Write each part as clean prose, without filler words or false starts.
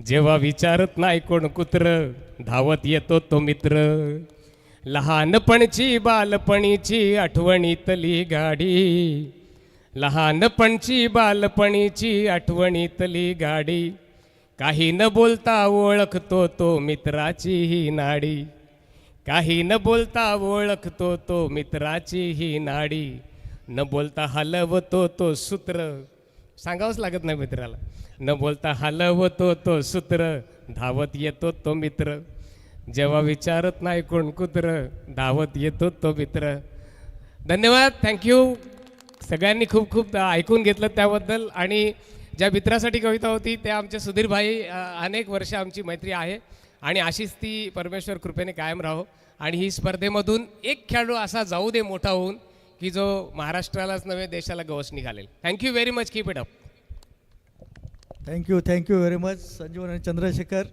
जेव्हा विचारत नाही कोण कुत्र धावत येतो तो मित्र. लहानपणची बालपणीची आठवणीतली गाडी, लहानपणची बालपणीची आठवणीतली गाडी. काही न बोलता ओळखतो तो मित्राची ही नाडी, काही न बोलता ओळखतो तो मित्राची ही नाडी. न बोलता हलवतो तो सूत्र, सांगावंच लागत नाही मित्राला. न बोलता हलवतो तो सूत्र, धावत येतो तो मित्र. जेव्हा विचारत नाही कोण कुत्र धावत येतो तो मित्र. धन्यवाद, थँक्यू. सगळ्यांनी खूप खूप ऐकून घेतलं त्याबद्दल. आणि ज्या मित्रासाठी कविता होती त्या आमचे सुधीर भाई, अनेक वर्ष आमची मैत्री आहे आणि अशीच ती परमेश्वर कृपेने कायम राहो. आणि ही स्पर्धेमधून एक खेळाडू असा जाऊ दे मोठा होऊन की जो महाराष्ट्रालाच नव्हे देशाला गवसणी घालेल. Thank you very much, keep it up. Thank you very much संजीवन आणि चंद्रशेखर.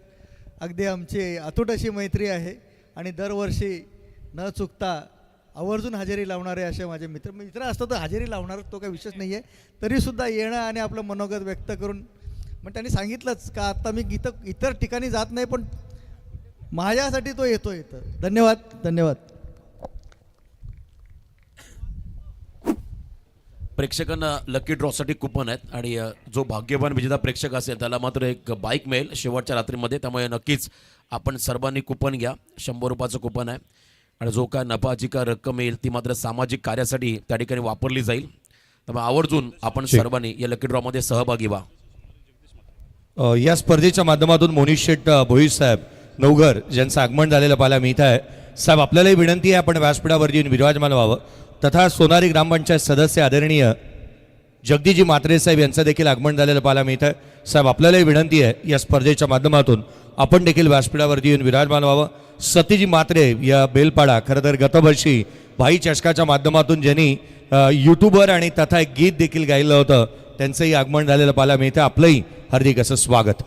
अगदी आमची अतूट अशी मैत्री आहे आणि दरवर्षी न चुकता आवर्जून हजेरी लावणारे असे माझे मित्र असतात तर हजेरी लावणार तो काही विशेष नाही आहे. तरीसुद्धा येणं आणि आपलं मनोगत व्यक्त करून मग त्यांनी सांगितलंच का आता मी इतर ठिकाणी जात नाही पण माझ्यासाठी तो येतो. धन्यवाद. प्रेक्षकांना लकी ड्रॉसाठी कुपन आहेत आणि जो भाग्यवान विजेता प्रेक्षक असेल त्याला मात्र एक बाईक मिळेल शेवटच्या रात्रीमध्ये. त्यामुळे नक्कीच आपण सर्वांनी कुपन घ्या. 100 रुपयाचं कुपन आहे आणि जो काय नफाची का रक्कम येईल ती मात्र सामाजिक कार्यासाठी त्या ठिकाणी वापरली जाईल. त्यामुळे आवर्जून आपण सर्वांनी या लकी ड्रॉमध्ये सहभागी व्हा. या स्पर्धेच्या माध्यमातून मोनिश शेठ भोईर साहेब नवघर ज्यांचं आगमन झालेलं पाहायला मिळत आहे. साहेब आपल्यालाही विनंती आहे आपण व्यासपीठावरती येऊन विराजमान व्हावं. तथा सोनारी ग्रामपंचायत सदस्य आदरणीय जगदीजी म्हात्रे साहेब यांचं देखील आगमन झालेलं पाहायला मिळत आहे. साहेब आपल्यालाही विनंती आहे या स्पर्धेच्या माध्यमातून आपण देखील व्यासपीठावरती येऊन विराजमान व्हावं. सतीजी म्हात्रे या बेलपाडा खरं तर गतवर्षी भाई चषकाच्या माध्यमातून ज्यांनी यूट्यूबर आणि तथा एक गीत देखील गायलं होतं त्यांचंही आगमन झालेलं पाहायला मिळतं. आपलंही हार्दिक असं स्वागत.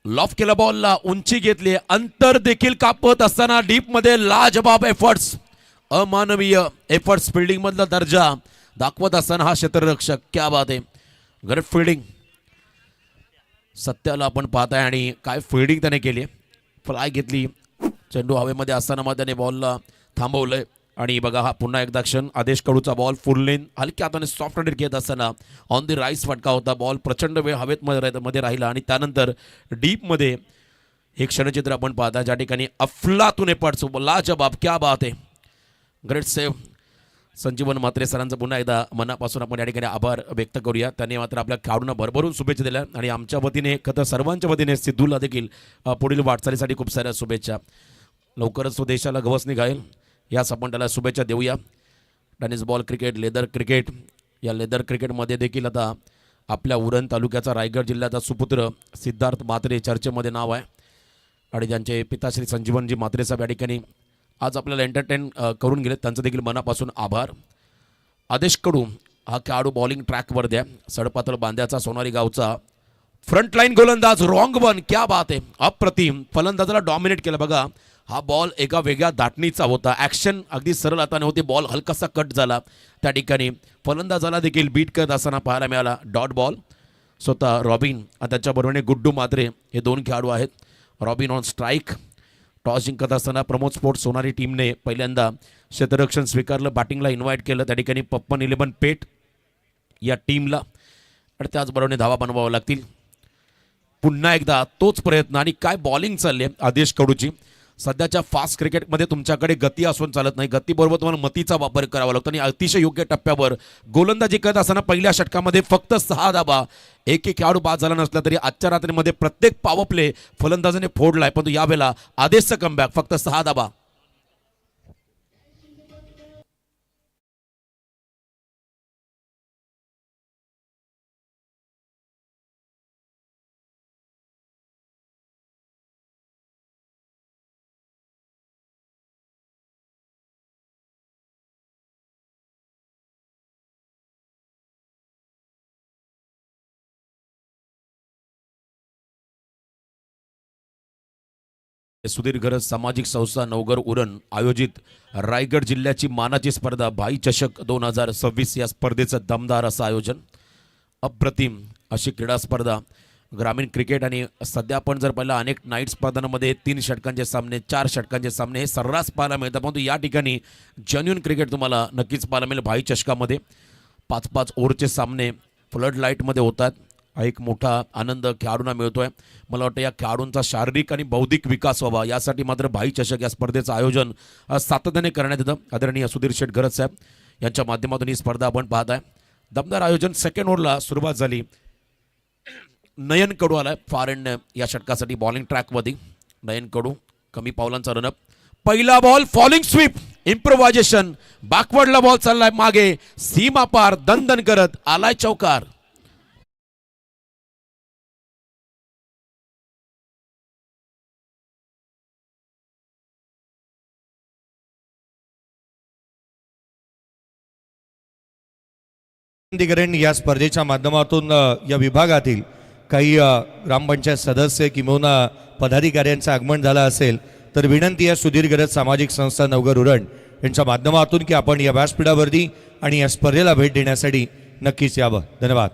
लॉफ केला बॉलला उंची घेतली, अंतर देखील कापत असताना डीप मध्ये लाजबाब एफर्ट्स, अमानवीय एफर्ट्स, फिल्डिंग मधला दर्जा दाखवत असताना हा क्षेत्ररक्षक क्या बात आहे. ग्रेट फिल्डिंग सत्याला आपण पाहताय आणि काय फिल्डिंग त्याने केली. फ्लाय घेतली, चेंडू हवेमध्ये असताना मग त्याने बॉलला थांबवलंय. आणि बघा हा पुन्हा एकदा क्षण, आदेश कडूचा बॉल फुल लेन हलक्या हाताने सॉफ्ट हँडेड घेत असताना ऑन दी राईस फटका होता. बॉल प्रचंड वेळ हवेत मध्ये राहिला आणि त्यानंतर डीपमध्ये हे क्षणचित्र आपण पाहता ज्या ठिकाणी अफलातून एफर्ट्स, लाजबाब, क्या बात आहे. Great save. संजीवन म्हात्रे सरांचं पुन्हा एकदा मनापासून आपण या ठिकाणी आभार व्यक्त करूया. त्यांनी मात्र आपल्या खेळाडूंना भरभरून शुभेच्छा दिल्या आणि आमच्या वतीने खरं सर्वांच्या वतीने सिद्धूला देखील पुढील वाटचालीसाठी खूप साऱ्या शुभेच्छा. लवकरच तो देशाला गवसणी घालेल यास आपण त्याला शुभेच्छा देऊया. Tennis ball cricket, leather cricket, या लेदर क्रिकेटमध्ये देखील आता आपल्या उरण तालुक्याचा रायगड जिल्ह्याचा सुपुत्र सिद्धार्थ म्हात्रे चर्चेमध्ये नाव आहे आणि ज्यांचे पिता श्री संजीवनजी म्हात्रे साहेब या ठिकाणी आज आपल्याला एंटरटेन करून गेले. त्यांचं देखील मनापासून आभार. आदेश कडू हा खेळाडू बॉलिंग ट्रॅकवर द्या. सडपातळ बांध्याचा सोनारी गावचा फ्रंटलाईन गोलंदाज, रॉंग वन, क्या बात आहे. अप्रतिम फलंदाजाला डॉमिनेट केलं. बघा हा बॉल एका वेगळ्या दाटणीचा होता. ॲक्शन अगदी सरळ हाताने होती. बॉल हलकासा कट झाला. त्या ठिकाणी फलंदाजाला देखील बीट करत असताना पाहायला मिळाला. Dot ball. स्वतः रॉबिन आणि त्याच्याबरोबरने गुड्डू म्हात्रे हे दोन खेळाडू आहेत. Robin on strike. टॉस जिंकत असताना प्रमोद स्पोर्ट्स सोनारी टीमने पहिल्यांदा क्षेत्ररक्षण स्वीकारलं, बॅटिंगला इन्व्हाइट केलं. त्या ठिकाणी पप्पन 11 पेट या टीमला आणि त्याचबरोबर धावा बनवाव्या लागतील. पुन्हा एकदा तोच प्रयत्न आणि काय बॉलिंग चालली आहे आदेश कडूची. सध्याच्या फास्ट क्रिकेटमध्ये तुमच्याकडे गती असून चालत नाही, गतीबरोबर तुम्हाला मतीचा वापर करावा लागतो आणि अतिशय योग्य टप्प्यावर गोलंदाजी करत असताना पहिल्या षटकामध्ये फक्त 6 धाबा. एक खेळाडू बाद झाला नसला तरी आजच्या रात्रीमध्ये प्रत्येक पॉवर प्ले फलंदाजाने फोडलाय, परंतु यावेळेला आदेशचं कमबॅक, फक्त 6 धाबा. सुदीर्घ सामाजिक संस्था नवघर उरण आयोजित रायगड जिल्ह्याची मानाची स्पर्धा भाई चषक 2026 या स्पर्धेचं दमदार असं आयोजन. अप्रतिम अशी क्रीडा स्पर्धा ग्रामीण क्रिकेट आणि सध्या आपण जर पाहिलं अनेक नाईट स्पर्धांमध्ये 3 षटकांचे सामने 4 षटकांचे सामने हे सर्रास पाहायला मिळतात, परंतु या ठिकाणी जेन्युइन क्रिकेट तुम्हाला नक्कीच पाहायला मिळेल. भाई चषकामध्ये 5-5 ओव्हरचे सामने फ्लड लाईटमध्ये होतात. हा एक मोठा आनंद खेळाडूंना मिळतोय. मला वाटतं या खेळाडूंचा शारीरिक आणि बौद्धिक विकास व्हावा यासाठी मात्र भाई चषक या स्पर्धेचं आयोजन सातत्याने करण्यात येतं. आदरणीय सुधीर शेठ गरज साहेब यांच्या माध्यमातून ही स्पर्धा आपण पाहत आहे. दमदार आयोजन. सेकंड ओव्हरला सुरुवात झाली. नयन कडू आलाय फार एंड या षटकासाठी बॉलिंग ट्रॅकमध्ये. नयन कडू कमी पावलांचा रनअप. पहिला बॉल फॉलिंग स्वीप इम्प्रोव्हायझेशन बॅकवर्डला बॉल चाललाय मागे सीमा पार दणदण करत आलाय चौकार. या स्पर्धेच्या माध्यमातून या विभागातील काही ग्रामपंचायत सदस्य किंवा पदाधिकाऱ्यांचं आगमन झालं असेल तर विनंती आहे सुधीर गरज सामाजिक संस्था नवघर उरण यांच्या माध्यमातून की आपण या व्यासपीठावरती आणि या स्पर्धेला भेट देण्यासाठी नक्कीच यावं. धन्यवाद.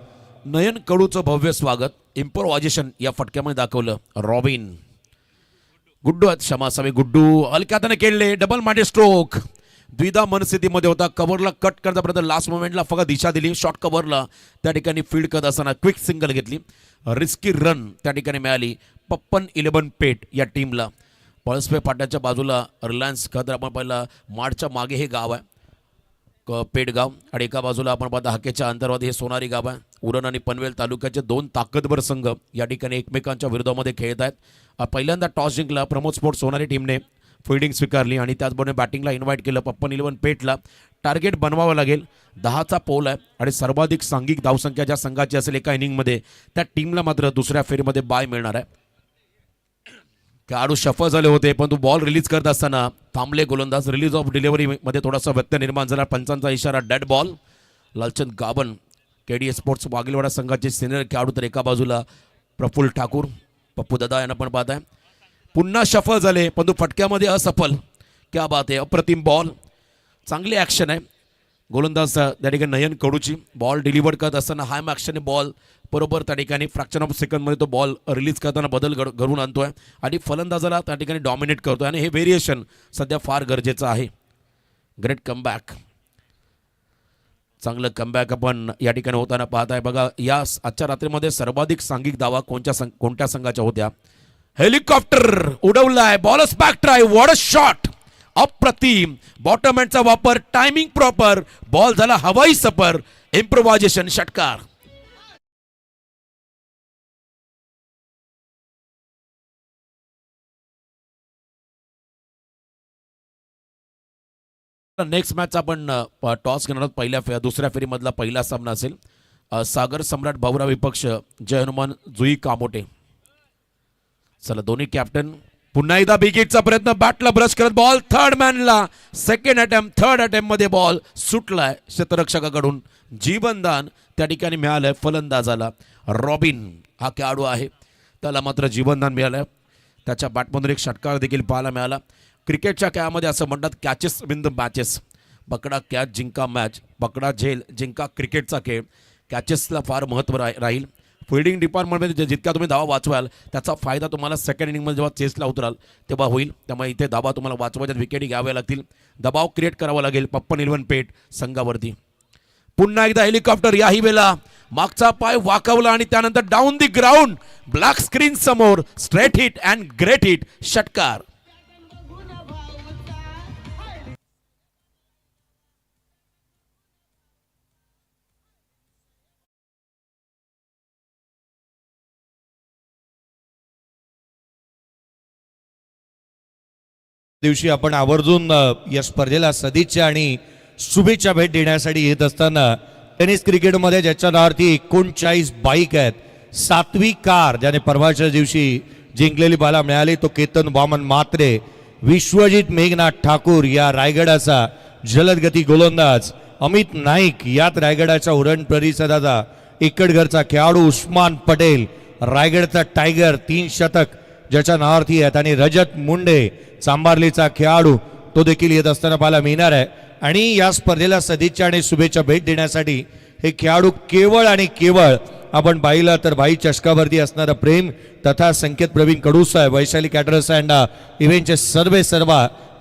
नयन कडूचं भव्य स्वागत. इम्प्रोव्हायझेशन या फटक्यामध्ये दाखवलं. रॉबिन गुड्डू आहेत क्षमा असावे. गुड्डू हलक्या हाताने खेळले. डबल मांडे स्ट्रोक. द्विधा मनस्थितीमध्ये होता. कव्हरला कट करता पर्यंत लास्ट मोमेंटला फक्त दिशा दिली. शॉर्ट कव्हरला त्या ठिकाणी फील्ड करत असताना क्विक सिंगल घेतली. रिस्की रन त्या ठिकाणी मिळाली 56-11 पेट या टीमला. पळसपे फाट्याच्या बाजूला रिलायन्स खतर आपण पाहिलं माडच्या मागे हे गाव आहे पेठ गाव आणि एका बाजूला आपण पाहता हाकेच्या अंतर्गत हे सोनारी गाव आहे. उरण आणि पनवेल तालुक्याचे 2 ताकदवर संघ या ठिकाणी एकमेकांच्या विरोधामध्ये खेळत आहेत. पहिल्यांदा टॉस जिंकला प्रमोद स्पोर्ट्स सोनारी टीमने. फिल्डिंग स्वीकारली आणि त्याचबरोबर बॅटिंगला इन्व्हाइट केलं. 56-11 पेटला. टार्गेट बनवावं लागेल. 10चा पोल आहे आणि सर्वाधिक सांघिक धावसंख्या ज्या संघाची असेल एका इनिंगमध्ये त्या टीमला मात्र दुसऱ्या फेरीमध्ये बाय मिळणार आहे. खेळाडू शफल झाले होते परंतु बॉल रिलीज करत असताना थांबले गोलंदाज. रिलीज ऑफ डिलिव्हरीमध्ये थोडासा व्यत्यय निर्माण झाला. पंचांचा इशारा dead ball. Lalchand Gaban KDA sports Waghilwada संघाचे सिनियर खेळाडू तर एका बाजूला प्रफुल्ल ठाकूर पप्पू दादा यांना पण पाहत आहे. पुन्हा शफल झाले परंतु फटक्यामध्ये असफल. क्या बात आहे. अप्रतिम बॉल. चांगली ॲक्शन आहे. गोलंदाज त्या ठिकाणी नयन कडूची बॉल डिलिव्हर करत असताना हाय ॲक्शनने बॉल बरोबर त्या ठिकाणी फ्रॅक्शन ऑफ सेकंडमध्ये तो बॉल रिलीज करताना बदल घडवून आणतोय आणि फलंदाजाला त्या ठिकाणी डॉमिनेट करतोय आणि हे व्हेरिएशन सध्या फार गरजेचं आहे. Great comeback. चांगलं कमबॅक आपण या ठिकाणी होताना पाहत आहे. बघा या आजच्या रात्रीमध्ये सर्वाधिक सांघिक धावा कोणत्या संघाच्या होत्या. हेलिकॉप्टर उडवलाय. बॉलच back try. What a shot. अप्रतिम. बॉटम हँडचा वापर. Timing proper. बॉल झाला हवाई सफर. इम्प्रोव्हायझेशन षटकार. नेक्स्ट मॅच आपण टॉस घेणार आहोत. दुसऱ्या फेरीमधला पहिला सामना असेल. सागर सम्राट भाऊरा विपक्ष जय हनुमान जुई कामोटे. चला दोन्ही कॅप्टन. पुन्हा एकदा बिगिटचा प्रयत्न. बॅटला ब्रश करत बॉल थर्ड मॅनला. सेकंड अटेम्प्ट थर्ड अटेम्प्ट मध्ये बॉल सुटलाय क्षेत्ररक्षकाकडून. जीवनदान त्या ठिकाणी मिळालंय फलंदाजाला. रॉबिन हा खेळाडू आहे त्याला मात्र जीवनदान मिळालंय. त्याच्या बॅटमधून एक षटकार देखील पाहायला मिळाला. क्रिकेटच्या खेळामध्ये असं म्हणतात कॅचेस विन द मॅचेस. पकडा कॅच जिंका मॅच. पकडा झेल जिंका क्रिकेटचा खेळ. कॅचेसला फार महत्त्व राहील. फिल्डिंग डिपार्टमेंटमध्ये जितक्या तुम्ही धावा वाचवाल त्याचा फायदा तुम्हाला सेकंड इनिंगमध्ये जेव्हा चेसला उतराल तेव्हा होईल. त्यामुळे इथे धावा तुम्हाला वाचवायच्या विकेटी घ्याव्या लागतील. दबाव क्रिएट करावा लागेल 56-11 पेट संघावरती. पुन्हा एकदा हेलिकॉप्टर. याही वेळेला मागचा पाय वाकवला आणि त्यानंतर down the ground. Black screen समोर. Straight hit and great hit षटकार. दिवशी आपण आवर्जून या स्पर्धेला सदिच्छा आणि शुभेच्छा भेट देण्यासाठी येत असताना टेनिस क्रिकेटमध्ये ज्याच्या नावावरती 39 बाईक आहेत. 7वी कार ज्याने परवाच्या दिवशी जिंकलेली बाला मिळाली तो केतन वामन म्हात्रे. विश्वजित मेघनाथ ठाकूर या रायगडाचा जलदगती गोलंदाज. अमित नाईक यात रायगडाच्या उरण परिसराचा इकडघरचा खेळाडू. उस्मान पटेल रायगडचा टायगर 3 शतक ज्याच्या नावावरती आहेत. आणि रजत मुंडे चांबार्लीचा खेळाडू तो देखील येत असताना पाहायला मिळणार आहे. आणि या स्पर्धेला सदिच्छा आणि शुभेच्छा भेट देण्यासाठी हे खेळाडू केवळ आणि केवळ आपण पाहिलं तर भाई चषकावरती असणारं प्रेम तथा संकेत प्रवीण कडूसाहेब वैशाली कॅटरर्स अँड इव्हेंटचे सर्व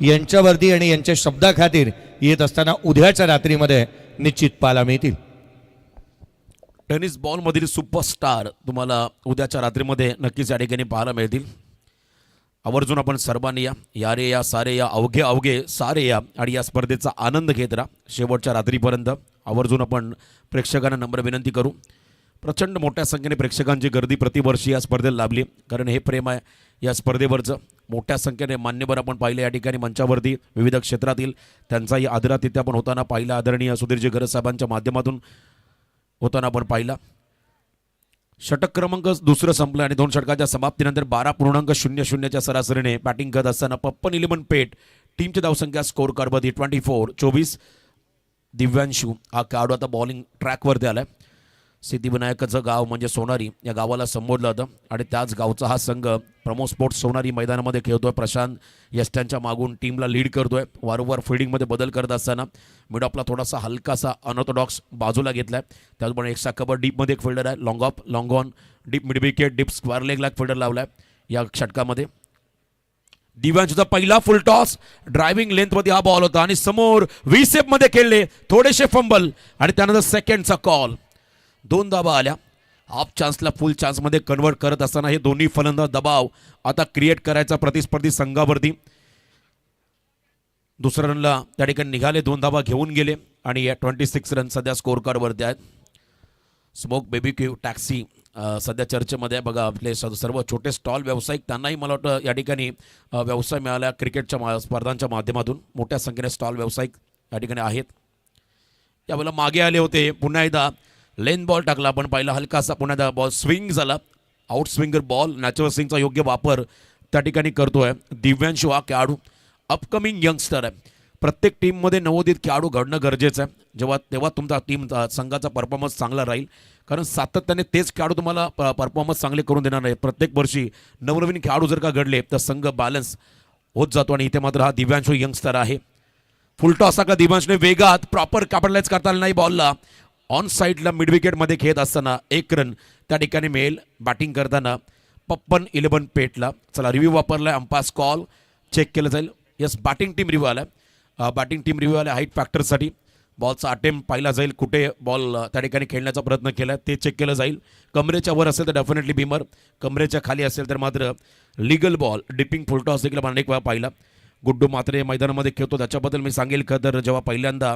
यांच्यावरती आणि यांच्या शब्दा खातीर येत असताना उद्याच्या रात्रीमध्ये निश्चित पाहायला मिळतील. टेनिस बॉलमधील सुपरस्टार तुम्हाला उद्याच्या रात्रीमध्ये नक्कीच या ठिकाणी पाहायला मिळतील. आवर्जून आपण सर्वांनी या रे या सारे या अवघे अवघे सारे या आणि या स्पर्धेचा आनंद घेत राहा शेवटच्या रात्रीपर्यंत. आवर्जून आपण प्रेक्षकांना नम्र विनंती करू. प्रचंड मोठ्या संख्येने प्रेक्षकांची गर्दी प्रतिवर्षी या स्पर्धेला लाभली, कारण हे प्रेम आहे या स्पर्धेवरचं. मोठ्या संख्येने मान्यवर आपण पाहिले या ठिकाणी मंचावरती विविध क्षेत्रातील त्यांचाही आदरातिथ्य आपण होताना पाहिला. आदरणीय सुधीरजी गरज साहेबांच्या माध्यमातून होताना आपण पाहिला. षटक क्रमांक दुसरं संपलं आणि 2 षटकाच्या समाप्तीनंतर 12.00च्या सरासरीने बॅटिंग करत असताना पप्पन 11 पेट टीमची धावसंख्या स्कोर कार्डमध्ये 24. दिव्यांशू हा खेळाडू आता बॉलिंग ट्रॅकवरती आलाय. सिद्धिविनायकाचं गाव म्हणजे सोनारी या गावाला संबोधलं होतं आणि त्याच गावचा हा संघ प्रमोद स्पोर्ट्स सोनारी मैदानामध्ये खेळतोय. प्रशांत यष्ट्यांच्या मागून टीमला लीड करतोय. वारंवार फिल्डिंगमध्ये बदल करत असताना मिड ऑफला थोडासा हलकासा अनऑर्थोडॉक्स बाजूला घेतलाय. त्याचबरोबर एक कबर डीपमध्ये एक फिल्डर आहे. Long of long on deep mid wicket deep square leg ला फिल्डर लावलाय या षटकामध्ये. दिव्यांशूचा पहिला फुल टॉस ड्रायव्हिंग लेंथमध्ये हा बॉल होता आणि समोर व्हीसेप मध्ये खेळले थोडेसे फंबल आणि त्यानंतर सेकंडचा कॉल. 2 धावा आल्या. हाफ चान्सला फुल चान्समध्ये कन्वर्ट करत असताना हे दोन्ही फलंदाज दबाव आता क्रिएट करायचा प्रतिस्पर्धी संघावरती. दुसऱ्या रनला त्या ठिकाणी निघाले, 2 धावा घेऊन गेले आणि या 26 रन सध्या स्कोर कार्डवरती आहेत. स्मोक बेबीक्यू टॅक्सी सध्या चर्चेमध्ये बघा. आपले सर्व छोटे स्टॉल व्यावसायिक त्यांनाही मला वाटतं या ठिकाणी व्यवसाय मिळाला क्रिकेटच्या स्पर्धांच्या माध्यमातून. मोठ्या संख्येने स्टॉल व्यावसायिक या ठिकाणी आहेत. यावेळेला मागे आले होते. पुन्हा एकदा लेन बॉल टाकला आपण पाहिला हलकासा. पुन्हा एकदा बॉल स्विंग झाला. आउट स्विंगर बॉल नॅचरल स्विंगचा योग्य वापर त्या ठिकाणी करतोय दिव्यांशू हा खेळाडू. अपकमिंग यंगस्टर आहे. प्रत्येक टीममध्ये नवोदित खेळाडू घडणं गरजेचं आहे. तेव्हा तुमचा टीम संघाचा परफॉर्मन्स चांगला राहील, कारण सातत्याने तेच खेळाडू तुम्हाला परफॉर्मन्स चांगले करून देणार नाही. प्रत्येक वर्षी नवनवीन खेळाडू जर का घडले तर संघ बॅलन्स होत जातो आणि इथे मात्र हा दिव्यांशू यंगस्टर आहे. फुलटॉस का दिव्यांशने वेगात प्रॉपर कॅपिटलाइज करता आलं नाही बॉलला. ऑन साईडला मिड विकेटमध्ये खेळत असताना 1 रन त्या ठिकाणी मिळेल. बॅटिंग करताना पप्पन 11 पेटला. चला रिव्ह्यू वापरलाय. अंपायर्स कॉल चेक केलं जाईल. यस बॅटिंग टीम रिव्ह्यू आला. बॅटिंग टीम रिव्ह्यू आला हाईट फॅक्टरसाठी. बॉलचा अटेम्प्ट पाहिला जाईल, कुठे बॉल त्या ठिकाणी खेळण्याचा प्रयत्न केला ते चेक केलं जाईल. कमरेच्या वर असेल तर डेफिनेटली बिमर, कमरेच्या खाली असेल तर मात्र लिगल बॉल. डिपिंग फुलटॉस देखील आपण अनेक वेळा पाहिला. गुड्डू मात्रे मैदानामध्ये खेळतो त्याच्याबद्दल मी सांगेल का तर जेव्हा पहिल्यांदा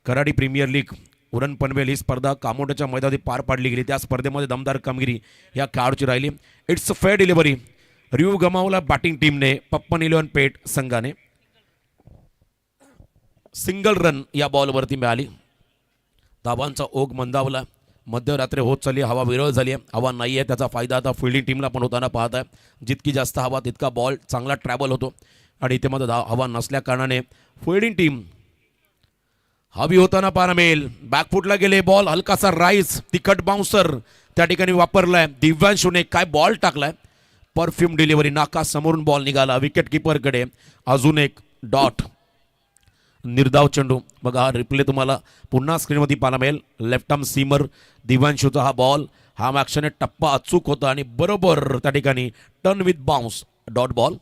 कराडी प्रीमियर लीग उरण पनवेल ही स्पर्धा कामोट्याच्या मैदानात पार पाडली गेली, त्या स्पर्धेमध्ये दमदार कामगिरी या खेळाडूची राहिली. It's a fair delivery. Review गमावला बॅटिंग टीमने. पप्पन 11 पेट संघाने. सिंगल रन या बॉलवरती मिळाली. धावांचा ओघ मंदावला. मध्यरात्री होत चालली. हवा विरळ झाली आहे. हवा नाही आहे त्याचा फायदा आता फिल्डिंग टीमला पण होताना पाहत आहे. जितकी जास्त हवा तितका बॉल चांगला ट्रॅव्हल होतो आणि इथे मध्ये हवा नसल्या कारणाने फिल्डिंग टीम हवी होताना पाहायला मिळेल. बॅकफुटला गेले बॉल हलकासा राईस तिखट बाउन्सर त्या ठिकाणी वापरलाय. दिव्यांशूने काय बॉल टाकलाय. परफ्यूम डिलिव्हरी नाका समोरून बॉल निघाला. विकेट किपरकडे अजून एक डॉट. निर्धाव चेंडू बघा. हा रिप्ले तुम्हाला पुन्हा स्क्रीनवरती पाहायला मिळेल. लेफ्ट आर्म सीमर दिव्यांशूचा हा बॉल. हा मॅक्शने टप्पा अचूक होता आणि बरोबर त्या ठिकाणी turn with bounce dot ball.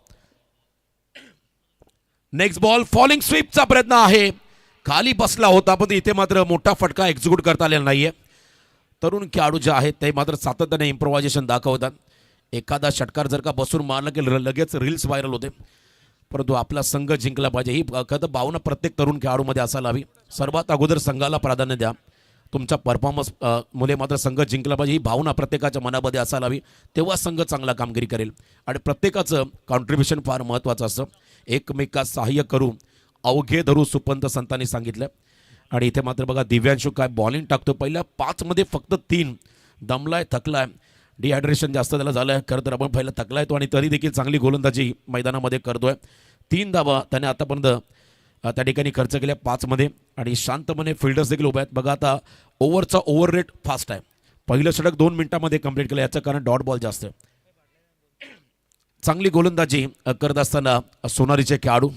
Next ball falling स्वीपचा प्रयत्न आहे. खाली बसला होता पण इथे मात्र मोठा फटका एक्झिक्यूट करता आलेला नाहीये. तरुण खेळाडू जे आहेत ते मात्र सातत्याने इम्प्रोव्हायझेशन दाखवतात. एखादा षटकार जर का बसून मारला की लगेच रील्स व्हायरल होते, परंतु आपला संघ जिंकला पाहिजे ही खरं भावना प्रत्येक तरुण खेळाडूमध्ये असायला हवी. सर्वात अगोदर संघाला प्राधान्य द्या. तुमचा परफॉर्मन्स मुले मात्र संघ जिंकला पाहिजे ही भावना प्रत्येकाच्या मनामध्ये असायला हवी. तेव्हा संघ चांगला कामगिरी करेल आणि प्रत्येकाचं कॉन्ट्रीब्युशन फार महत्त्वाचं असतं. एकमेकास सहाय्य करू अवघे धरू सुपंत संतांनी सांगितलं. आणि इथे मात्र बघा दिव्यांशू काय बॉलिंग टाकतो. पहिल्या 5 मध्ये फक्त 3 दमलाय थकलाय. डिहायड्रेशन जास्त त्याला झालं आहे. खरं तर आपण पहिला थकलाय तो आणि तरी देखील चांगली गोलंदाजी मैदानामध्ये करतोय. 3 धावा त्याने आतापर्यंत त्या ठिकाणी खर्च केल्या 5 मध्ये आणि शांतपणे फिल्डर्स देखील उभे आहेत. बघा आता ओव्हरचा ओव्हर रेट फास्ट आहे. पहिलं षटक 2 मिनिटांमध्ये कंप्लीट केलं. याचं कारण डॉट बॉल जास्त आहे. चांगली गोलंदाजी करत असताना सोनारीचे खेळाडू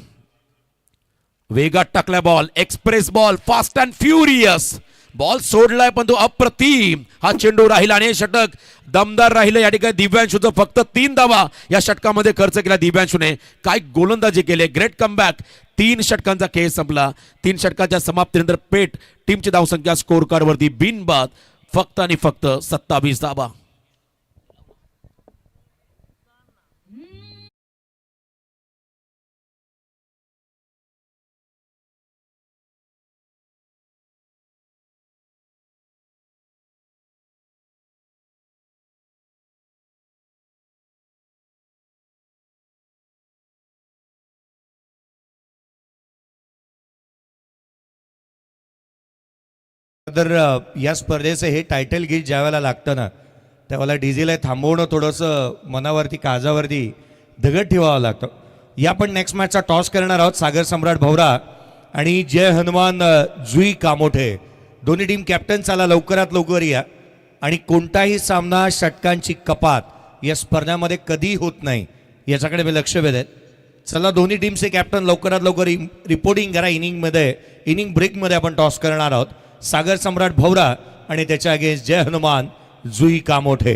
वेगात टाकला ball. Express ball fast and furious ball सोडलाय पण तो अप्रतिम हा चेंडू राहिला आणि हे षटक दमदार राहिलं. या ठिकाणी दिव्यांशूचं फक्त 3 धावा या षटकामध्ये खर्च केला दिव्यांशूने. काय गोलंदाजी केले, ग्रेट कमबॅक. 3 षटकांचा खेळ संपला. 3 षटकाच्या समाप्तीनंतर पेट टीमची धावसंख्या स्कोर कार्डवरती बिनबाद फक्त आणि फक्त 27 धावा. तर या स्पर्धेचं हे टायटल गीत ज्या वेळेला लागतं ना त्यावेळेला डीजेला थांबवणं थोडंसं मनावरती काळजावरती दगड ठेवावं लागतं. या पण नेक्स्ट मॅचचा टॉस करणार आहोत. सागर सम्राट भवरा आणि जय हनुमान जुई कामोठे दोन्ही टीम कॅप्टन. चला लवकरात लवकर या. आणि कोणताही सामना षटकांची कपात या स्पर्धामध्ये कधी होत नाही याच्याकडे मी लक्ष वेधेन. चला दोन्ही टीमचे कॅप्टन लवकरात लवकर रिपोर्टिंग करा. इनिंग ब्रेकमध्ये आपण टॉस करणार आहोत. सागर सम्राट भवरा आणि त्याच्या अगेन्स्ट जय हनुमान जुई कामोठे.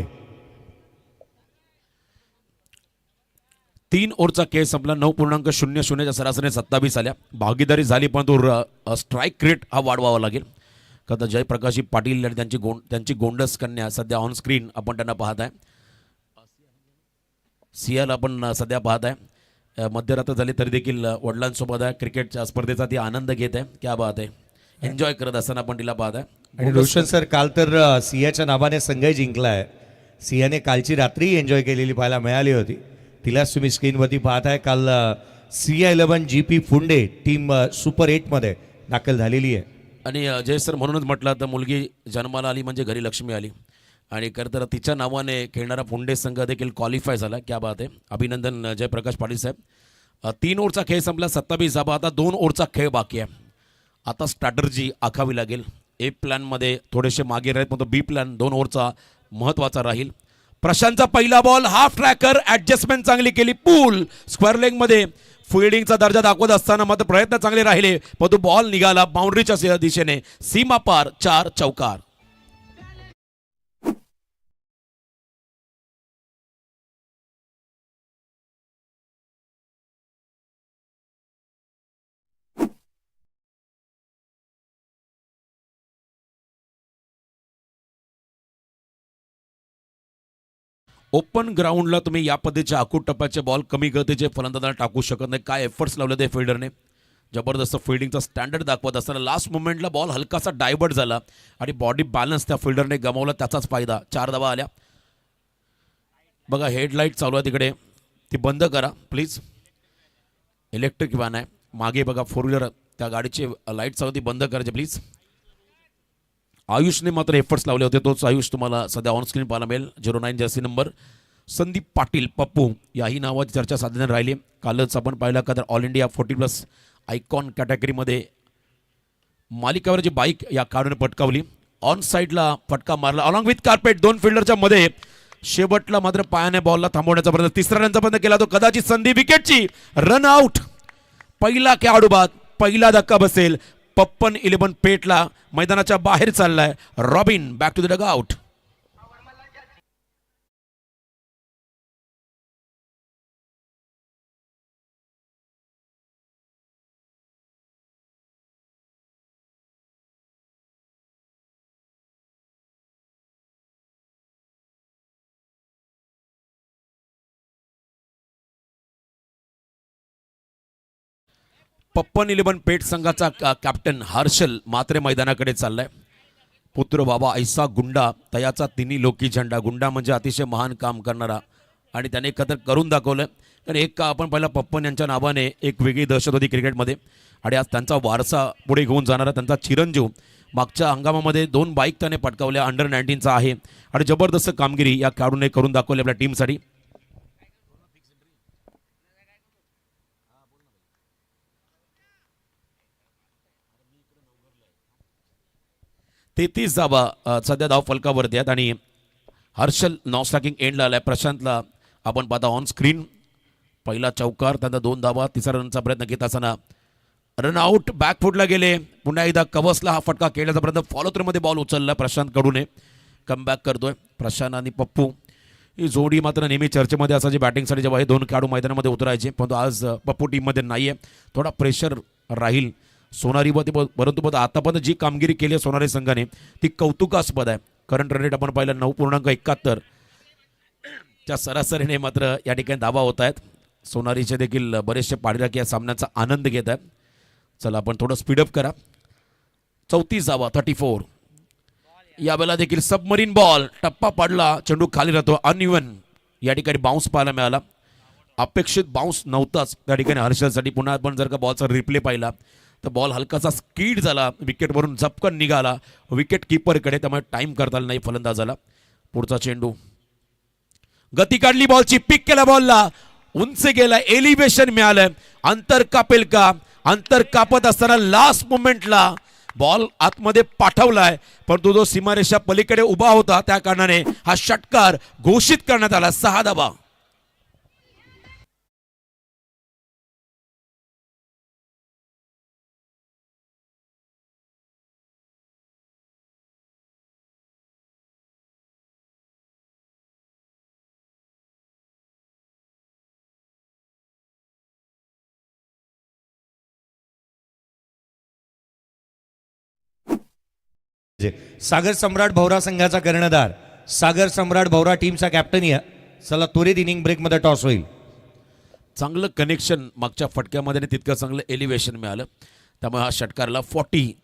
3 ओव्हरचा खेळ संपला. 9.00च्या सरासरीने 27 आल्या. भागीदारी झाली परंतु स्ट्राईक रेट हा वाढवावा लागेल. आता जयप्रकाशजी पाटील आणि त्यांची गोंडस कन्या सध्या ऑन स्क्रीन आपण त्यांना पाहत आहे. सियाला आपण सध्या पाहत आहे. मध्यरात्र झाली तरी देखील वडिलांसोबत आहे. क्रिकेटच्या स्पर्धेचा ती आनंद घेत आहे. क्या बात आहे. एन्जॉय करत असताना आपण तिला पाहत आहे. आणि रोशन सर काल तर सियाच्या नावाने संघही जिंकला आहे. सियाने कालची रात्री एन्जॉय केलेली पाहायला मिळाली होती. तिलाच तुम्ही स्क्रीनवरती पाहत आहे. काल सिया 11 GP फुंडे टीम सुपर 8मध्ये दाखल झालेली आहे. आणि जय सर म्हणूनच म्हटलं तर मुलगी जन्माला आली म्हणजे घरी लक्ष्मी आली. आणि खरं तर तिच्या नावाने खेळणारा फुंडे संघ देखील क्वालिफाय झाला. क्या बात आहे. अभिनंदन जयप्रकाश पाटील साहेब. 3 ओव्हरचा खेळ संपला. 27 धावा. आता 2 ओव्हरचा खेळ बाकी आहे. आता स्ट्रॅटर्जी आखावी लागेल. ए प्लॅनमध्ये थोडेसे मागे राहील पण बी प्लॅन 2 ओव्हरचा महत्त्वाचा राहील. प्रशांतचा पहिला बॉल हाफ ट्रॅकर ॲडजस्टमेंट चांगली केली. पूल स्क्वेअर लेगमध्ये फिल्डिंगचा दर्जा दाखवत असताना मात्र प्रयत्न चांगले राहिले पण तो बॉल निघाला बाउंड्रीच्या दिशेने. सीमा पार 4 चौकार. ओपन ग्राउंडला तुम्ही या पद्धतीचे आखूड टप्प्याचे बॉल कमी गतीचे फलंदाजांना टाकू शकत नाही. काय एफर्ट्स लावले ते फिल्डरने. जबरदस्त फिल्डिंगचा स्टँडर्ड दाखवत असताना लास्ट मोमेंटला बॉल हलकासा डायवर्ट झाला आणि बॉडी बॅलन्स त्या फिल्डरने गमावला. त्याचाच फायदा. 4 धावा आल्या. बघा हेडलाईट चालू आहे तिकडे. ती बंद करा प्लीज. इलेक्ट्रिक व्हॅन आहे मागे बघा. 4 व्हीलर त्या गाडीची लाईट चालू ती बंद करायची प्लीज. आयुषने मात्र एफर्ट्स लावले होते. तोच आयुष तुम्हाला सध्या ऑन स्क्रीन पाहायला मिळेल. 09 जर्सी नंबर. संदीप पाटील पप्पू याही नावाची चर्चा साधारण राहिली. कालच आपण पाहिलं का तर ऑल इंडिया 40+ आयकॉन कॅटेगरीमध्ये मालिकावर जी बाईक या काढून पटकावली. ऑन साईडला फटका मारला अलॉंग विथ कार्पेट. 2 फिल्डरच्या मध्ये शेवटला मात्र पायाने बॉलला थांबवण्याचा प्रयत्न. तिसरा रनचा प्रयत्न केला तो कदाचित संधी विकेटची. Run out. पहिला खेळाडू बाद. पहिला धक्का बसेल. 55-11 पेटला मैदानाच्या बाहेर चाललाय. Robin back to the dugout. Pappan 11 पेट संघाचा कॅप्टन हर्षल मात्रे मैदानाकडे चाललाय. पुत्र बाबा ऐसा गुंडा तयाचा तिन्ही लोकी झेंडा. गुंडा म्हणजे अतिशय महान काम करणारा आणि त्याने एकत्र करून दाखवलं. कारण एक का आपण पहिला पप्पन यांच्या नावाने एक वेगळी दहशत होती क्रिकेटमध्ये आणि आज त्यांचा वारसा पुढे घेऊन जाणारा त्यांचा चिरंजीव मागच्या हंगामामध्ये 2 बाईक त्याने पटकावल्या. अंडर 19चा आहे आणि जबरदस्त कामगिरी या खेळाडूने करून दाखवली आपल्या टीमसाठी. 33 धावा सध्या धाव फलकावरती आहेत आणि हर्षल नॉस्टॅकिंग एंडला आलाय. प्रशांतला आपण पाहता ऑन स्क्रीन. पहिला चौकार, त्यांना 2 धावा. तिसरा रनचा प्रयत्न घेत असताना रनआउट बॅकफुटला गेले. पुन्हा एकदा कवसला हा फटका केल्याचा प्रयत्न, फॉलो थ्रू मध्ये बॉल उचलला प्रशांत कडूने. कमबॅक करतोय प्रशांत आणि पप्पू. ही जोडी मात्र नेहमी चर्चेमध्ये असायची बॅटिंगसाठी जेव्हा हे दोन खेळाडू मैदानामध्ये उतरायचे, परंतु आज पप्पू टीममध्ये नाही आहे. थोडा प्रेशर राहील सोनारीवरती, परंतु आतापर्यंत जी कामगिरी केली आहे सोनारी संघाने ती कौतुकास्पद आहे. करंट रन रेट आपण पाहिलं 9.71 च्या सरासरीने मात्र या ठिकाणी धावा होत आहेत. सोनारीचे देखील बरेचसे पाठीराखे या सामन्याचा आनंद घेत आहेत. चला आपण थोडं स्पीडअप करा. 34 धावा 34. यावेळेला देखील सबमरीन बॉल, टप्पा पडला, चेंडू खाली राहतो. अनइव्हन या ठिकाणी बाउन्स पाहायला मिळाला. अपेक्षित बाउन्स नव्हताच त्या ठिकाणी हर्षलसाठी. पुन्हा आपण जर का बॉलचा रिप्ले पाहिला तर बॉल हलकासा स्कीड झाला, विकेटवरून झपकन निघाला विकेट किपरकडे, त्यामुळे टाइम करता आला नाही फलंदाजाला. पुढचा चेंडू, गती काढली बॉलची, पिक केला बॉलला, उंच गेला, एलिव्हेशन मिळालं. अंतर कापेल का? अंतर कापत असताना लास्ट मोमेंटला बॉल आतमध्ये पाठवलाय, परंतु जो सीमारेषा पलीकडे उभा होता त्या कारणाने हा षटकार घोषित करण्यात आला. 6 धावा. सागर सम्राट भौरा संघाचा कर्णधार, सागर सम्राट भौरा टीमचा कॅप्टन या. चला त्वरित इनिंग ब्रेकमध्ये टॉस होईल. चांगलं कनेक्शन मागच्या फटक्यामध्ये तितकं चांगलं एलिव्हेशन मिळालं, त्यामुळे हा षटकारला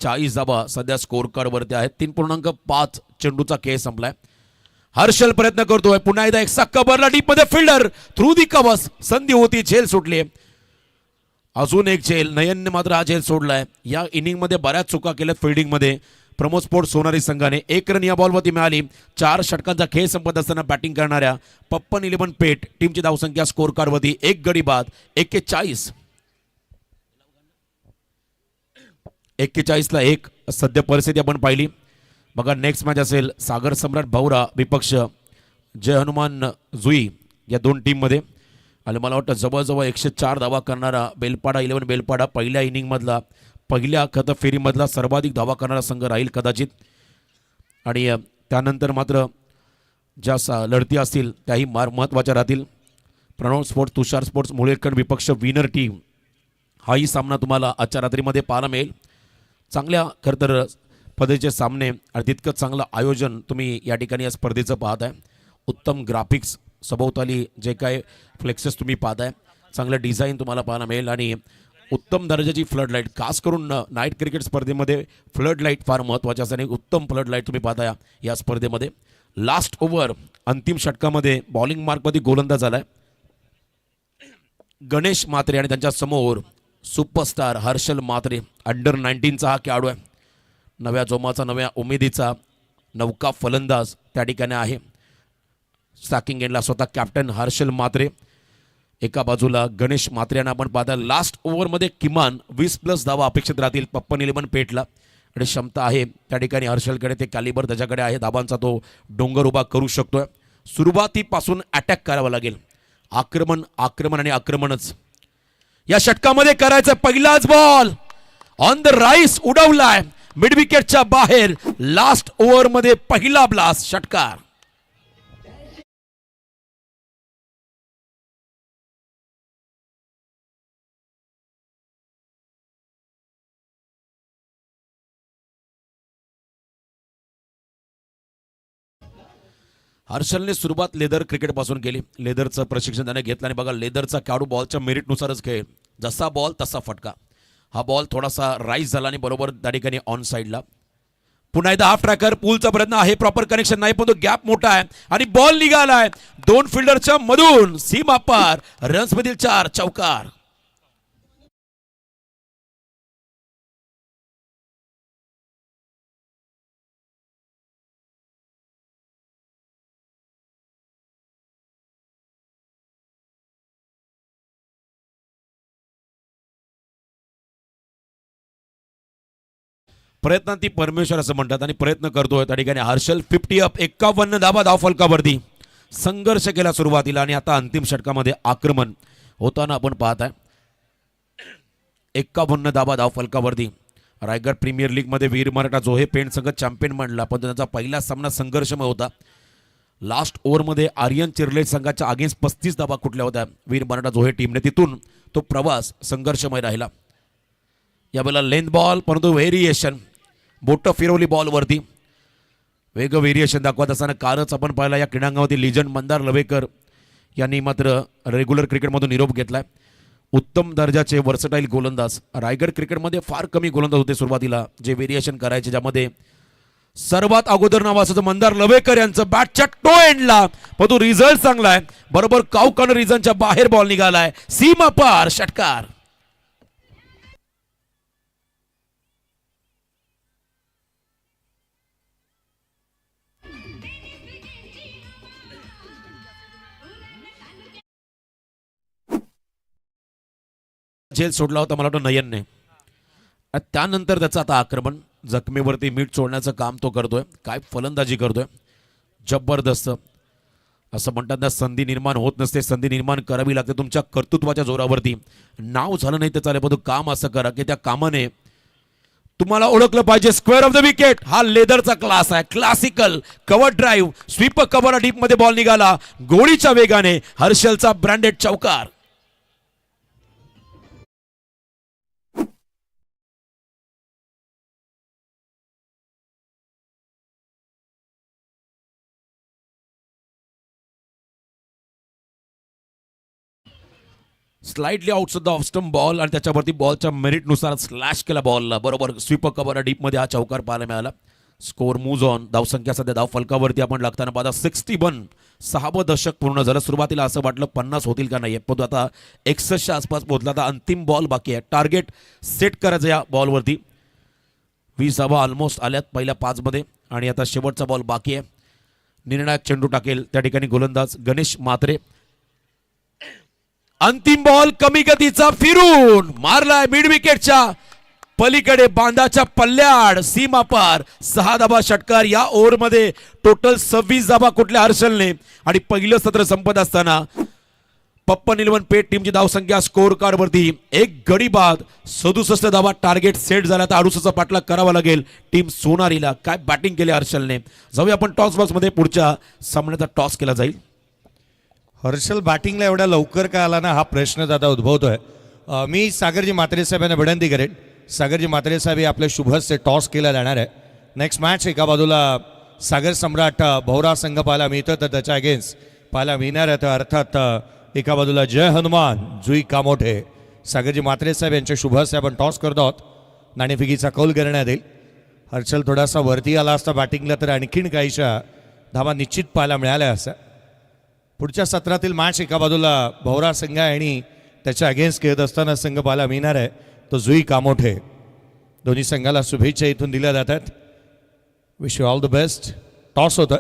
40 धावा सध्या स्कोर कार्डवरती आहेत. 3.5 चेंडूचा खेळ संपलाय. हर्षल प्रयत्न करतोय, पुन्हा एकदा एक कबरला डीप मध्ये फिल्डर थ्रू दी कवच, संधी होती, झेल सुटली. अजून एक झेल, नयनने मात्र हा झेल सोडलाय. या इनिंग मध्ये बऱ्याच चुका केल्यात फिल्डिंग मध्ये प्रमोद स्पोर्ट्स सोनारी संघाने. 1 रन या बॉलवरती मिळाली. 4 षटकांचा खेळ संपत असताना बॅटिंग करणाऱ्या पप्पन 11 पेठ टीमची धावसंख्या स्कोर कार्डवरती 1 गडी बाद 41. 41 ला 1 सध्या परिस्थिती आपण पाहिली. बघा नेक्स्ट मॅच असेल सागर सम्राट भौरा विपक्ष जय हनुमान जुई या दोन टीममध्ये. आणि मला वाटतं जवळजवळ 104 धावा करणारा बेलपाडा 11 बेलपाडा पहिल्या इनिंगमधला, पहिल्या फेरीमधला सर्वाधिक धावा करणारा संघ राहील कदाचित. आणि त्यानंतर मात्र ज्या लढती असतील त्याही महत्त्वाच्या राहतील. प्रणव स्पोर्ट्स तुषार स्पोर्ट्स मुळेकर विपक्ष विनर टीम, हाही सामना तुम्हाला आजच्या रात्रीमध्ये पाहायला मिळेल. चांगल्या खरं तर पद्धतीचे सामने आणि तितकंच चांगलं आयोजन तुम्ही या ठिकाणी या स्पर्धेचं पाहत आहे. उत्तम ग्राफिक्स, सभोवताली जे काय फ्लेक्सेस तुम्ही पाहताय, चांगलं डिझाईन तुम्हाला पाहायला मिळेल आणि उत्तम दर्जाची फ्लड लाईट. खास करून नाईट क्रिकेट स्पर्धेमध्ये फ्लड लाईट फार महत्त्वाची असते आणि उत्तम फ्लड लाईट तुम्ही पाहताय या स्पर्धेमध्ये. लास्ट ओव्हर अंतिम षटकामध्ये बॉलिंग मार्कमध्ये गोलंदाज झालाय गणेश म्हात्रे आणि त्यांच्या समोर सुपरस्टार हर्षल म्हात्रे. अंडर 19चा हा खेळाडू आहे. नव्या जोमाचा, नव्या उमेदीचा नौका फलंदाज त्या ठिकाणी आहे. स्टॅकिंग एंडला स्वतः कॅप्टन हर्षल म्हात्रे, एका बाजूला गणेश म्हात्रे यांना आपण पाहता. लास्ट ओव्हरमध्ये किमान 20+ धावा अपेक्षित राहतील पप्पन 11 पेठला आणि क्षमता आहे त्या ठिकाणी हर्षलकडे, ते कॅलिबर त्याच्याकडे आहे. धाबांचा तो डोंगर उभा करू शकतोय. सुरुवातीपासून अटॅक करावा लागेल. आक्रमण आक्रमण आणि आक्रमणच या षटकामध्ये करायचं. पहिलाच बॉल ऑन द राईस उडवलाय मिड विकेटच्या बाहेर. लास्ट ओव्हरमध्ये पहिला ब्लास्ट, षटकार. हर्षलने सुरुवात लेदर क्रिकेटपासून केली. लेदरचं प्रशिक्षण त्याने घेतलं आणि बघा लेदरचा खेळाडू बॉलच्या मेरिटनुसारच खेळ. जसा बॉल तसा फटका. हा बॉल थोडासा राईज झाला आणि बरोबर त्या ठिकाणी ऑन साईडला. पुन्हा एकदा हाफ ट्रॅकर, पूलचा प्रयत्न आहे, प्रॉपर कनेक्शन नाही पण तो गॅप मोठा आहे आणि बॉल निघालाय 2 फिल्डरच्या मधून सीमा पार. रन्स मधील 4, चौकार. प्रयत्नांती परमेश्वर असं म्हणतात आणि प्रयत्न करतोय त्या ठिकाणी हर्षल. 50 अप, 51 धावा धाव फलकावरती. संघर्ष केला सुरुवातीला आणि आता अंतिम षटकामध्ये आक्रमण होताना आपण पाहत आहे. 51 धावा धाव फलकावरती. रायगड प्रीमियर लीगमध्ये वीर मराठा जोहे पेंट संघ चॅम्पियन मांडला, पण त्यांचा पहिला सामना संघर्षमय होता. लास्ट ओव्हरमध्ये आर्यन चिर्ले संघाच्या अगेन्स्ट 35 धावा कुठल्या होत्या वीर मराठा जोहे टीमने. तिथून तो प्रवास संघर्षमय राहिला. यावेळेला लेंथ बॉल, परंतु व्हेरिएशन, बोटं फिरवली बॉलवरती. वेग व्हेरिएशन दाखवत असताना कालच आपण पाहिला या क्रीडांगणावरती लिजंड मंदार लवेकर यांनी मात्र रेग्युलर क्रिकेटमधून निरोप घेतलाय. उत्तम दर्जाचे वर्सटाईल गोलंदाज. रायगड क्रिकेटमध्ये फार कमी गोलंदाज होते सुरुवातीला जे व्हेरिएशन करायचे, ज्यामध्ये सर्वात अगोदर नाव असायचं मंदार लवेकर यांचं. बॅटच्या टो एंडला पण तो रिझल्ट चांगला आहे. बरोबर काउ कॉर्नर रिझनच्या बाहेर बॉल निघालाय. सीमा पार षटकार. झेल सोडला होता मला वाटतं नयनने. त्यानंतर त्याचं आता आक्रमण, जखमेवरती मीठ सोडण्याचं काम तो करतोय. काय फलंदाजी करतोय, जबरदस्त. असं म्हणतात ना, संधी निर्माण होत नसते, संधी निर्माण करावी लागते तुमच्या कर्तृत्वाच्या जोरावरती. नाव झालं नाही तर चालेल, पण काम असं करा की त्या कामाने तुम्हाला ओळखलं पाहिजे. स्क्वेअर ऑफ द विकेट हा लेदरचा क्लास आहे. Classical cover drive, sweep cover deep मध्ये बॉल निघाला. गोळीच्या वेगाने हर्षलचा ब्रँडेड चौकार. Slightly outside the off stump ball आणि त्याच्यावरती बॉलच्या मेरिटनुसार स्लॅश केला बॉलला. बरोबर स्वीप कव्हर डीपमध्ये हा चौकार पाहायला मिळाला. Score moves on. धावसंख्या सध्या धाव फलकावरती आपण लागताना पाहता 61. 6वं दशक पूर्ण झालं. सुरुवातीला असं वाटलं 50 होतील का नाही, पण आता 61च्या आसपास पोहोचला. आता अंतिम बॉल बाकी आहे. टार्गेट सेट करायचं या बॉलवरती. 20 धावा ऑलमोस्ट आल्यात पहिल्या 5 मध्ये आणि आता शेवटचा बॉल बाकी आहे. निर्णायक चेंडू टाकेल त्या ठिकाणी गोलंदाज गणेश म्हात्रे. अंतिम बॉल कमी गतीचा फिरून मारलाय मिड विकेटच्या पलीकडे बांधाच्या पल्ल्याड. सीमा पार. 6 धावा षटकार. या ओव्हरमध्ये टोटल 26 धावा कुठल्या हर्षलने. आणि पहिलं सत्र संपत असताना पप्पा निलवण पेठ टीमची धावसंख्या स्कोर कार्ड वरती 1 गडी बाद 67 धावा. टार्गेट सेट झाला. तर 68चा पाठलाग करावा लागेल टीम सोनारीला. काय बॅटिंग केली हर्षलने. जाऊया आपण टॉस बॉक्स मध्ये. पुढच्या सामन्याचा टॉस केला जाईल. हर्षल बॅटिंगला एवढ्या लवकर का आला ना, हा प्रश्न आता उद्भवतोय. मी सागरजी म्हात्रे साहेब यांना विनंती करेन. सागरजी म्हात्रे साहेब हे आपल्या शुभ हस्ते टॉस केला जाणार आहे. नेक्स्ट मॅच एका बाजूला सागर सम्राट भौरा संघ पाहायला मिळतं, तर त्याच्या अगेन्स्ट पाहायला मिळणार आहे. अर्थात एका बाजूला जय हनुमान जुई कामोठे. सागरजी म्हात्रे साहेब यांच्या शुभ हस्ते आपण टॉस करत आहोत. नाणेफेकीचा कौल करण्यात येईल. हर्षल थोडासा वरती आला असता बॅटिंगला तर आणखीन काहीशा धावा निश्चित पाहायला मिळाल्या असत्या. पुढच्या सत्रातील मॅच एका बाजूला भौरा संघ आणि त्याच्या अगेन्स्ट खेळत असताना संघ पाहायला मिळणार आहे तो जुई कामोठे. दोन्ही संघाला शुभेच्छा इथून दिल्या जातात. Wish you all the best. Toss होतं.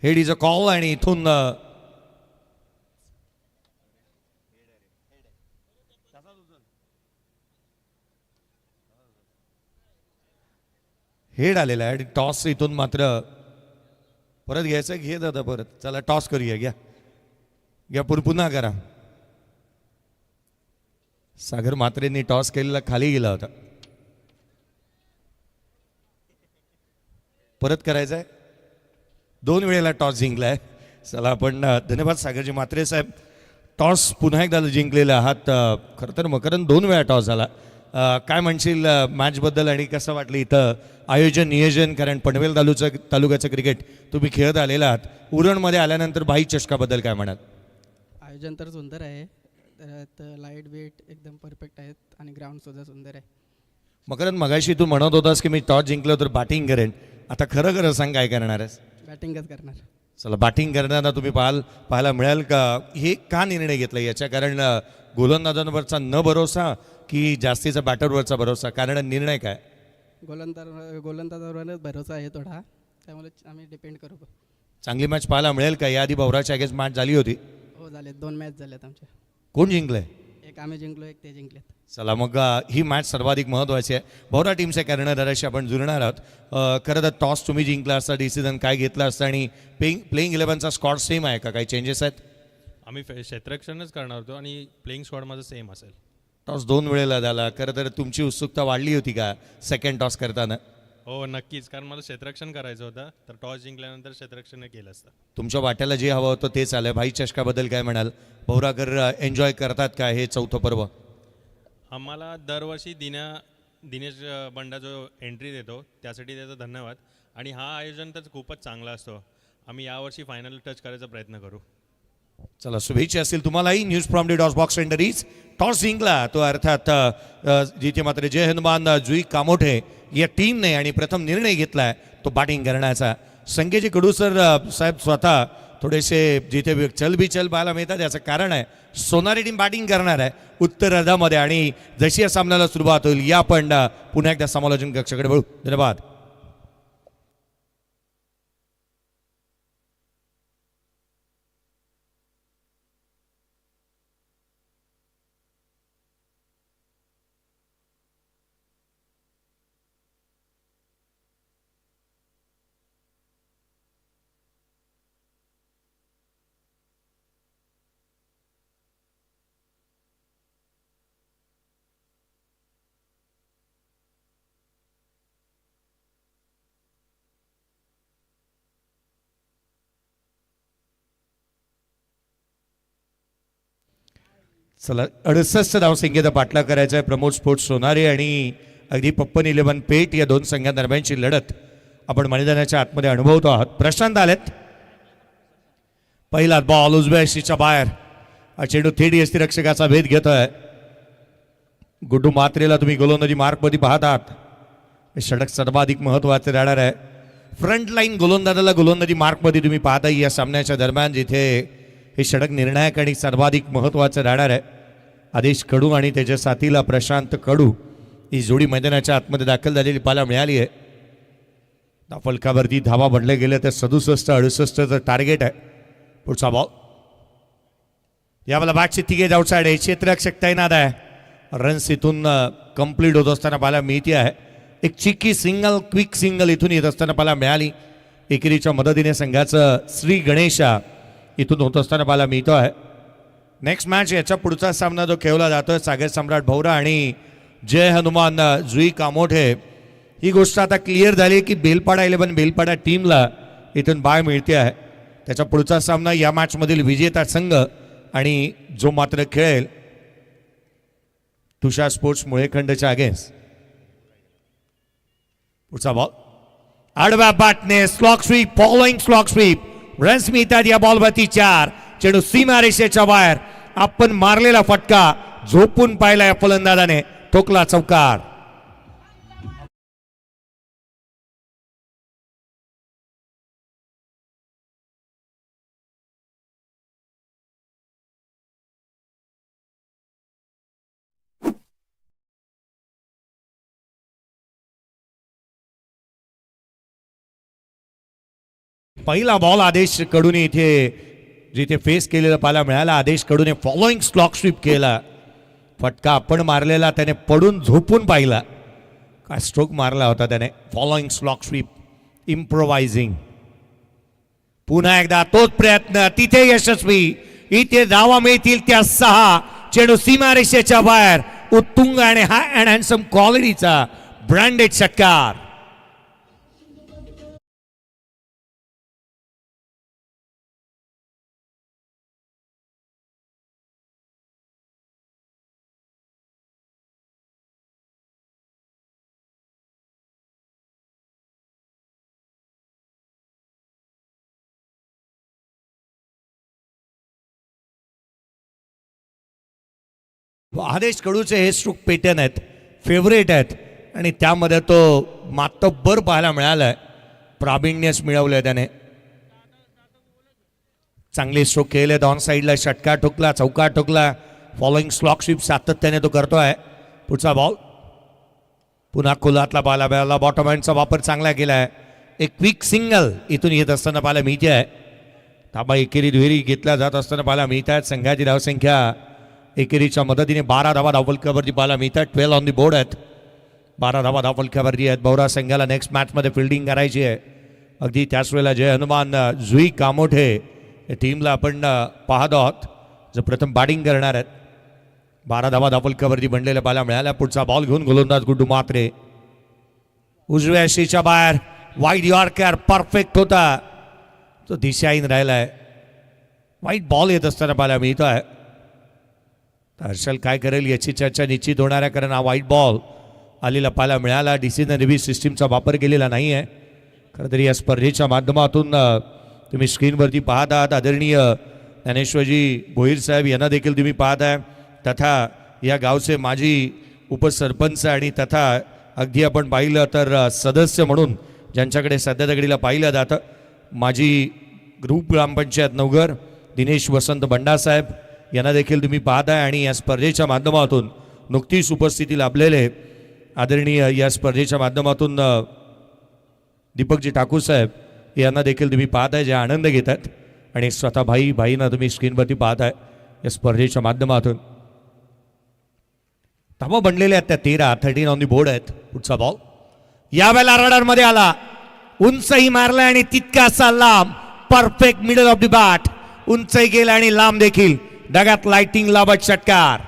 हेड इज अ कॉल आणि इथून हेड आलेला आहे. टॉस इथून मात्र परत घ्यायचं. घे दादा परत. चला टॉस करूया. घ्या पुन्हा करा. सागर म्हात्रेंनी टॉस केलेला खाली गेला होता. परत करायचा आहे. 2 वेळेला टॉस जिंकलाय. चला आपण धन्यवाद सागरजी म्हात्रे साहेब. टॉस पुन्हा एकदा जिंकलेला आहात. खरं तर मकरंद 2 वेळा टॉस झाला. काय म्हणशील मॅचबद्दल आणि कसं वाटलं इथं आयोजन नियोजन. कारण पनवेल तालुक्याचं क्रिकेट तुम्ही खेळत आलेला आहात. उरणमध्ये आल्यानंतर भाई चषकाबद्दल काय म्हणाल. आयोजन तर सुंदर आहे. तर लाईट वेट एकदम परफेक्ट आहेत आणि ग्राउंड सुद्धा सुंदर आहे. मकरंद मगाशी तू म्हणत होतास की मी टॉस जिंकलो तर बॅटिंग करेन. आता खरं खरं सांग काय करणार आहेस. बॅटिंगच करणार. चला बॅटिंग करताना तुम्ही पाहायला मिळाल का. हे का निर्णय घेतला याच्या कारण गोलंदाजांवरचा न भरोसा की जास्तीचा बॅटरवरचा भरोसा. कारण निर्णय काय. गोलंदाजावरच भरोसा आहे थोडा, त्यामुळे आम्ही डिपेंड करू. चांगली मॅच पाहायला मिळेल का. याआधी भवराच्या अगेन्स्ट मॅच झाली होती. हो झाले. 2 मॅच झाल्यात आमच्या. कोण जिंकलंय. एक आम्ही जिंकलो, एक ते जिंकलेत. चला मग ही मॅच सर्वाधिक महत्त्वाची आहे. भोरा टीमच्या कर्णधाराशी आपण जुळणार आहोत. खरं तर टॉस तुम्ही जिंकला असता, डिसिजन काय घेतला असता आणि प्लेइंग 11चा स्कॉट सेम आहे का, काही चेंजेस आहेत? आम्ही क्षेत्ररक्षणच करणार होतो आणि प्लेइंग स्क्वॉड माझं सेम असेल. टॉस 2 वेळेला झाला. खरं तर तुमची उत्सुकता वाढली होती का सेकंड टॉस करताना? हो नक्कीच, कारण मला क्षेत्ररक्षण करायचं होतं, तर टॉस जिंकल्यानंतर क्षेत्ररक्षण केलं असतं. तुमच्या वाट्याला जे हवं होतं तेच आलं. भाई चषकाबद्दल काय म्हणाल? भोराकर एन्जॉय करतात का हे चौथं पर्व? आम्हाला दरवर्षी दिनेश बंडा जो एंट्री देतो त्यासाठी त्याचा धन्यवाद. आणि हा आयोजन तर खूपच चांगला असतो. आम्ही यावर्षी फायनल टच करायचा प्रयत्न करू. चला शुभेच्छा असतील तुम्हालाही. न्यूज फ्रॉम डी डॉस बॉक्स सेंटरीज टॉस जिंकला तो अर्थात जिथे मात्र जय हनुमान जुई कामोठे या टीमने आणि प्रथम निर्णय घेतलाय तो बॅटिंग करण्याचा. संकेजी कडू सर साहेब स्वतः थोडेसे जिथे चलबिचल पाहायला मिळतात याचं कारण आहे सोनारी टीम बॅटिंग करणार आहे उत्तरार्धामध्ये आणि जशी या सामन्याला सुरुवात होईल या आपण पुन्हा एकदा समालोचन कक्षाकडे वळू. धन्यवाद. चला 68 धावसंख्येचा पाठलाग करायचा आहे प्रमोद स्पोर्ट्स सोनारे आणि अगदी पप्पन 11 पेठ या दोन संघांदरम्यानची लढत आपण मैदानाच्या आतमध्ये अनुभवतो आहोत. प्रशांत आलेत. पहिला बॉल उजव्या यष्टीच्या बाहेर. हा चेंडू थेट यष्टीरक्षकाचा भेद घेतोय. गुड्डू मात्रेला तुम्ही गोलंदाजी मार्कमध्ये पाहत आहात. हे षटक सर्वाधिक महत्त्वाचे राहणार आहे. फ्रंट लाईन गोलंदाजाला गोलंदाजी मार्कमध्ये तुम्ही पाहता या सामन्याच्या दरम्यान जिथे हे षटक निर्णायक आणि सर्वाधिक महत्त्वाचं राहणार आहे. आदेश कडू आणि त्याच्या साथीला प्रशांत कडू ही जोडी मैदानाच्या आतमध्ये दाखल झालेली पाहायला मिळाली आहे. फलकावरती धावा भरले गेले तर 67-68चं टार्गेट आहे. पुढचा बॉल यावेळेला बॅटचे तिघे आउटसाइड आहे. क्षेत्ररक्षक तैनात आहे. रन्स इथून कंप्लीट होत असताना पाहायला मिळते आहे. एक चिकी सिंगल क्विक सिंगल इथून येत असताना पाहायला मिळाली. एकेरीच्या मदतीने संघाचं श्री गणेशा इथून होत असताना पाहायला मिळतो आहे. नेक्स्ट मॅच याच्या पुढचा सामना जो खेळला जातोय सागर सम्राट भोरा आणि जय हनुमान जुई कामोठे. ही गोष्ट आता क्लिअर झाली की बेलपाडा 11 बेलपाडा टीमला इथून बाय मिळते आहे. त्याचा पुढचा सामना या मॅचमधील विजेता संघ आणि जो मात्र खेळेल तुषार स्पोर्ट्स मुळेखंडच्या अगेन्स्ट. पुढचा बॉल आडव्या बॅटने slog sweep following slog sweep. Runs मिळतात या बॉलवरती 4. चेंडू सीमा रेषेच्या बाहेर. आपण मारलेला फटका झोपून पाहिला या फलंदाजाने. ठोकला चौकार. पहिला बॉल आदेश कडूने इथे जिथे फेस केलेला पाहायला मिळाला. आदेश कडूने फॉलोइंग स्लॉक स्वीप केला. फटका आपण मारलेला त्याने पडून झोपून पाहिला. काय स्ट्रोक मारला होता त्याने. Following slog sweep improvising. पुन्हा एकदा तोच प्रयत्न तिथे यशस्वी. इथे धावा मिळतील त्या 6. चेंडू सीमारेषेच्या बाहेर. उत्तुंग आणि हा अँड हँडसम क्वालिटीचा ब्रँडेड षटकार. आदेश कडूचे हे स्ट्रोक पेटर्न आहेत फेवरेट आहेत आणि त्यामध्ये तो मातब्बर पाहायला मिळालाय. प्रावीण्यच मिळवलंय त्याने. चांगले स्ट्रोक केलेत. ऑन साईडला षटकार ठोकला चौकार ठोकला. फॉलोइंग स्लॉक स्वीप सातत्याने तो करतोय. पुढचा बॉल पुन्हा खुलातला पाहायला मिळाला. बॉटम हँडचा वापर चांगला केलाय. एक क्विक सिंगल इथून येत असताना पाहायला मिळते आहे. ताबा एकेरी दुहेरी घेतला जात असताना पाहायला मिळत आहेत. संघाची धावसंख्या एकेरीच्या मदतीने 12 धावा धावफलकावरती पाहायला मिळतात. 12 ऑन दी बोर्ड आहेत. 12 धावा धावफलकावरती आहेत. बौरा संघाला नेक्स्ट मॅचमध्ये फिल्डिंग करायची आहे. अगदी त्याच वेळेला जय हनुमान जुई कामोठे या टीमला आपण पाहत आहोत जो प्रथम बॅटिंग करणार आहेत. 12 धावा धावफलकावरती बनलेल्या पाहायला मिळाल्या. पुढचा बॉल घेऊन गोलंदाज गुड्डू म्हात्रे उजव्या शीच्या बाहेर वाईड यॉर्कर परफेक्ट होता. तो दिशाहीन राहिलाय. वाईट बॉल येत असताना पाहायला मिळतो आहे. हर्षल काय करेल याची चर्चा निश्चित होणार आहे, कारण हा व्हाईट बॉल आलेला पाहायला मिळाला. डीसीनं रिव्ह्यू सिस्टीमचा वापर केलेला नाही आहे. खरं तरी या स्पर्धेच्या माध्यमातून तुम्ही स्क्रीनवरती पाहत आहात आदरणीय ज्ञानेश्वरजी भोईर साहेब यांना देखील तुम्ही पाहत आहे, तथा या गावचे माजी उपसरपंच आणि तथा अगदी आपण पाहिलं तर सदस्य म्हणून ज्यांच्याकडे सध्या तगडीला पाहिलं जातं माजी ग्रुप ग्रामपंचायत नवघर दिनेश वसंत बंडासाहेब यांना देखील तुम्ही पाहत आहे. आणि या स्पर्धेच्या माध्यमातून नुकतीच उपस्थिती लाभलेले आदरणीय या स्पर्धेच्या माध्यमातून दीपकजी ठाकूर साहेब यांना देखील तुम्ही पाहत आहे, जे आनंद घेत आहेत. आणि स्वतः भाईंना तुम्ही स्क्रीनवरती पाहत आहे या स्पर्धेच्या माध्यमातून. धावा बनलेले आहेत त्या 13 ऑन दी बोर्ड आहेत. पुढचा बॉल यावेळेला रडारमध्ये आला. उंचही मारला आणि तितकासा लांब. Perfect middle of the bat. उंचही गेला आणि लांब देखील. डगात लाइटिंग लाभत षटकार.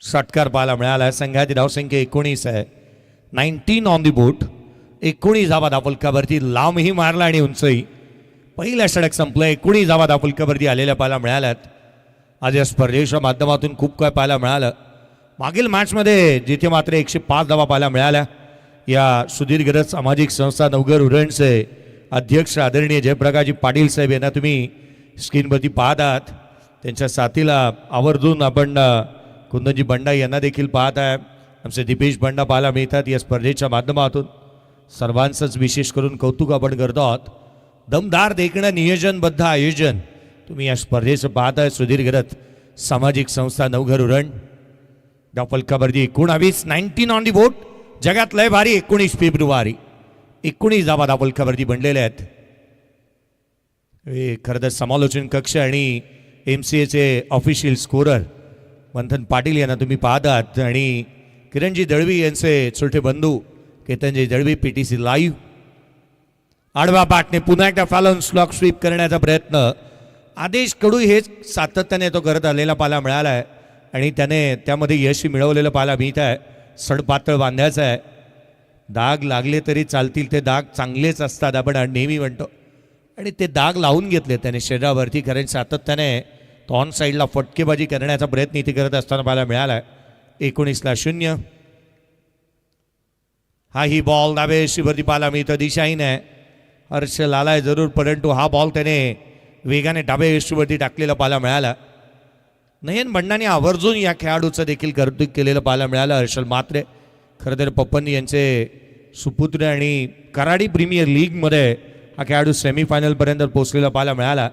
षटकार पाहायला मिळाला. संघाची धावसंख्या 19 आहे. 19 ऑन दी बोट. 19 धावा धावफलकावरती. लांबही मारला आणि उंचही. पहिल्या षटक संपलं. 19 धावा धावफलकावरती आलेल्या पाहायला मिळाल्यात. आज या स्पर्धेच्या माध्यमातून खूप काय पाहायला मिळालं. मागील मॅचमध्ये जिथे मात्र 105 धावा पाहायला मिळाल्या. या सुदीर्घ सामाजिक संस्था नवघर उरणचे अध्यक्ष आदरणीय जयप्रकाशजी पाटील साहेब यांना तुम्ही स्क्रीनवरती पाहत आहात. त्यांच्या साथीला आवर्जून आपण कुंदनजी बंडा यांना देखील पाहत आहे. आमचे दीपेश बंडा पाहायला मिळतात या स्पर्धेच्या माध्यमातून. सर्वांचंच विशेष करून कौतुक आपण करतो आहोत. दमदार देखणं नियोजनबद्ध आयोजन तुम्ही या स्पर्धेचं पाहत आहे. सुदीर्घ सामाजिक संस्था नवघर उरण. धावफलकावरती 19. 19 ऑन दी बोट. जगात लय भारी. 19 फेब्रुवारी. 19 धावा धावफलकावरती बनलेले आहेत. हे खरं तर समालोचन कक्ष आणि MCAचे ऑफिशियल स्कोरर मंथन पाटील यांना तुम्ही पाहत आहात. आणि किरणजी दळवी यांचे छोटे बंधू केतनजी दळवी PTC लाईव्ह. आडवा बॅटने पुन्हा एकदा फॅलन स्लॉक स्वीप करण्याचा प्रयत्न आदेश कडू हे सातत्याने तो करत आलेला पाहायला मिळाला आहे. आणि त्याने त्यामध्ये यश मिळवलेलं पाहायला मिळत आहे. सडपातळ बांधायचं आहे. दाग लागले तरी चालतील, ते दाग चांगलेच असतात आपण नेहमी म्हणतो. आणि ते दाग लावून घेतले त्याने शरीरावरती, कारण सातत्याने तो ऑन साईडला फटकेबाजी करण्याचा प्रयत्न इथे करत असताना पाहायला मिळाला आहे. 19-0. हा ही बॉल डावेशीवरती पाहायला मिळतं. दिशाहीन आहे. हर्षल आलाय जरूर, परंतु हा बॉल त्याने वेगाने डावे यष्टीवरती टाकलेला पाहायला मिळाला. नयन बंडाने आवर्जून या खेळाडूचं देखील कौतुक केलेलं पाहायला मिळालं. हर्षल मात्रे खरं तर पप्पन यांचे सुपुत्र आणि कराडी प्रीमियर लीगमध्ये हा खेळाडू सेमीफायनलपर्यंत पोहोचलेला पाहायला मिळाला.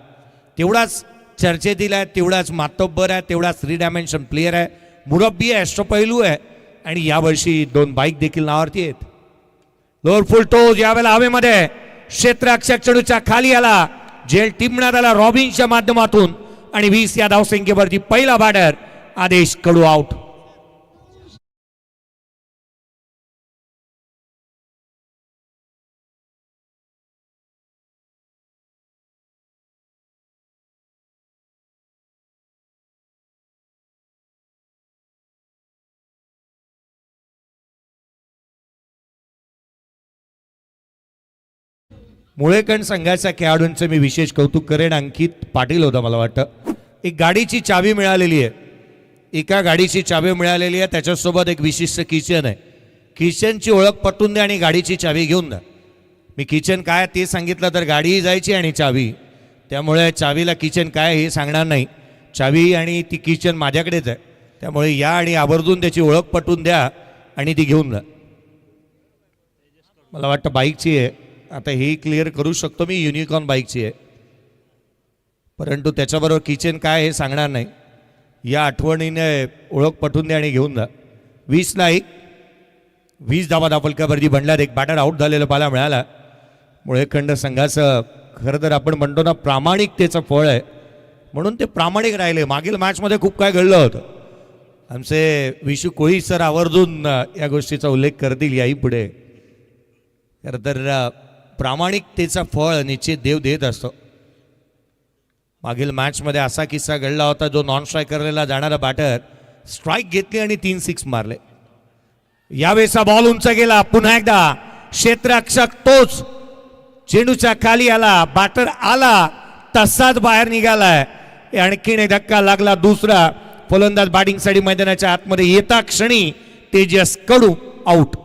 तेवढाच चर्चेतील आहे, तेवढाच मातब्बर आहे, तेवढाच 3 डायमेन्शन प्लेअर आहे, मुरब्बी आहे, अष्टपैलू आहे. आणि यावर्षी 2 बाईक देखील नावावरती आहेत. लोअर फुल टोज यावेळेला हवेमध्ये क्षेत्र अक्षर चेंडूच्या खाली आला. झेल टिपण्यात आला रॉबिन्सच्या माध्यमातून. आणि 20 या धावसंख्येवरती पहिला बॅटर आदेश कडू आउट. मुळेकण संघाच्या खेळाडूंचं मी विशेष कौतुक करेन. अंकित पाटील होता मला वाटतं. एक गाडीची चावी मिळालेली आहे. एका गाडीची चावी मिळालेली आहे, त्याच्यासोबत एक विशिष्ट किचन आहे. किचनची ओळख पटवून द्या आणि गाडीची चावी घेऊन द्या. मी किचन काय ते सांगितलं तर गाडीही जायची आणि चावी. त्यामुळे चावीला किचन काय हे सांगणार नाही. चावी आणि ती किचन माझ्याकडेच आहे. त्यामुळे या आणि आवर्जून त्याची ओळख पटवून द्या आणि ती घेऊन जा. मला वाटतं बाईकची आहे. आता हे क्लिअर करू शकतो मी, युनिकॉर्न बाईकची आहे, परंतु त्याच्याबरोबर किचन काय हे सांगणार नाही. या आठवणीने ओळख पटवून द्या आणि घेऊन जा. 20ला 20 धावा दाफलकावरती बनल्यात. एक बॅटर आऊट झालेलं पाहायला मिळाला. मुळेखंड संघाचं खरं तर आपण म्हणतो ना प्रामाणिकतेचं फळ आहे, म्हणून ते प्रामाणिक राहिले. मागील मॅचमध्ये खूप काय घडलं होतं. आमचे विशू कोळी सर आवर्जून या गोष्टीचा उल्लेख करतील याही पुढे. खरं तर प्रामाणिकतेचा फळ निश्चित देव देत असतो. मागील मॅचमध्ये असा किस्सा घडला होता, जो नॉन स्ट्रायकरला जाणारा बॅटर स्ट्राईक घेतली आणि 3 6 मारले. यावेळेचा बॉल उंच गेला. पुन्हा एकदा क्षेत्ररक्षक तोच चेंडूच्या खाली आला, बॅटर आला तसाच बाहेर निघालाय. आणखीन एक धक्का लागला. दुसरा फलंदाज बॅटिंगसाठी मैदानाच्या आतमध्ये येता क्षणी तेजस कडू आऊट.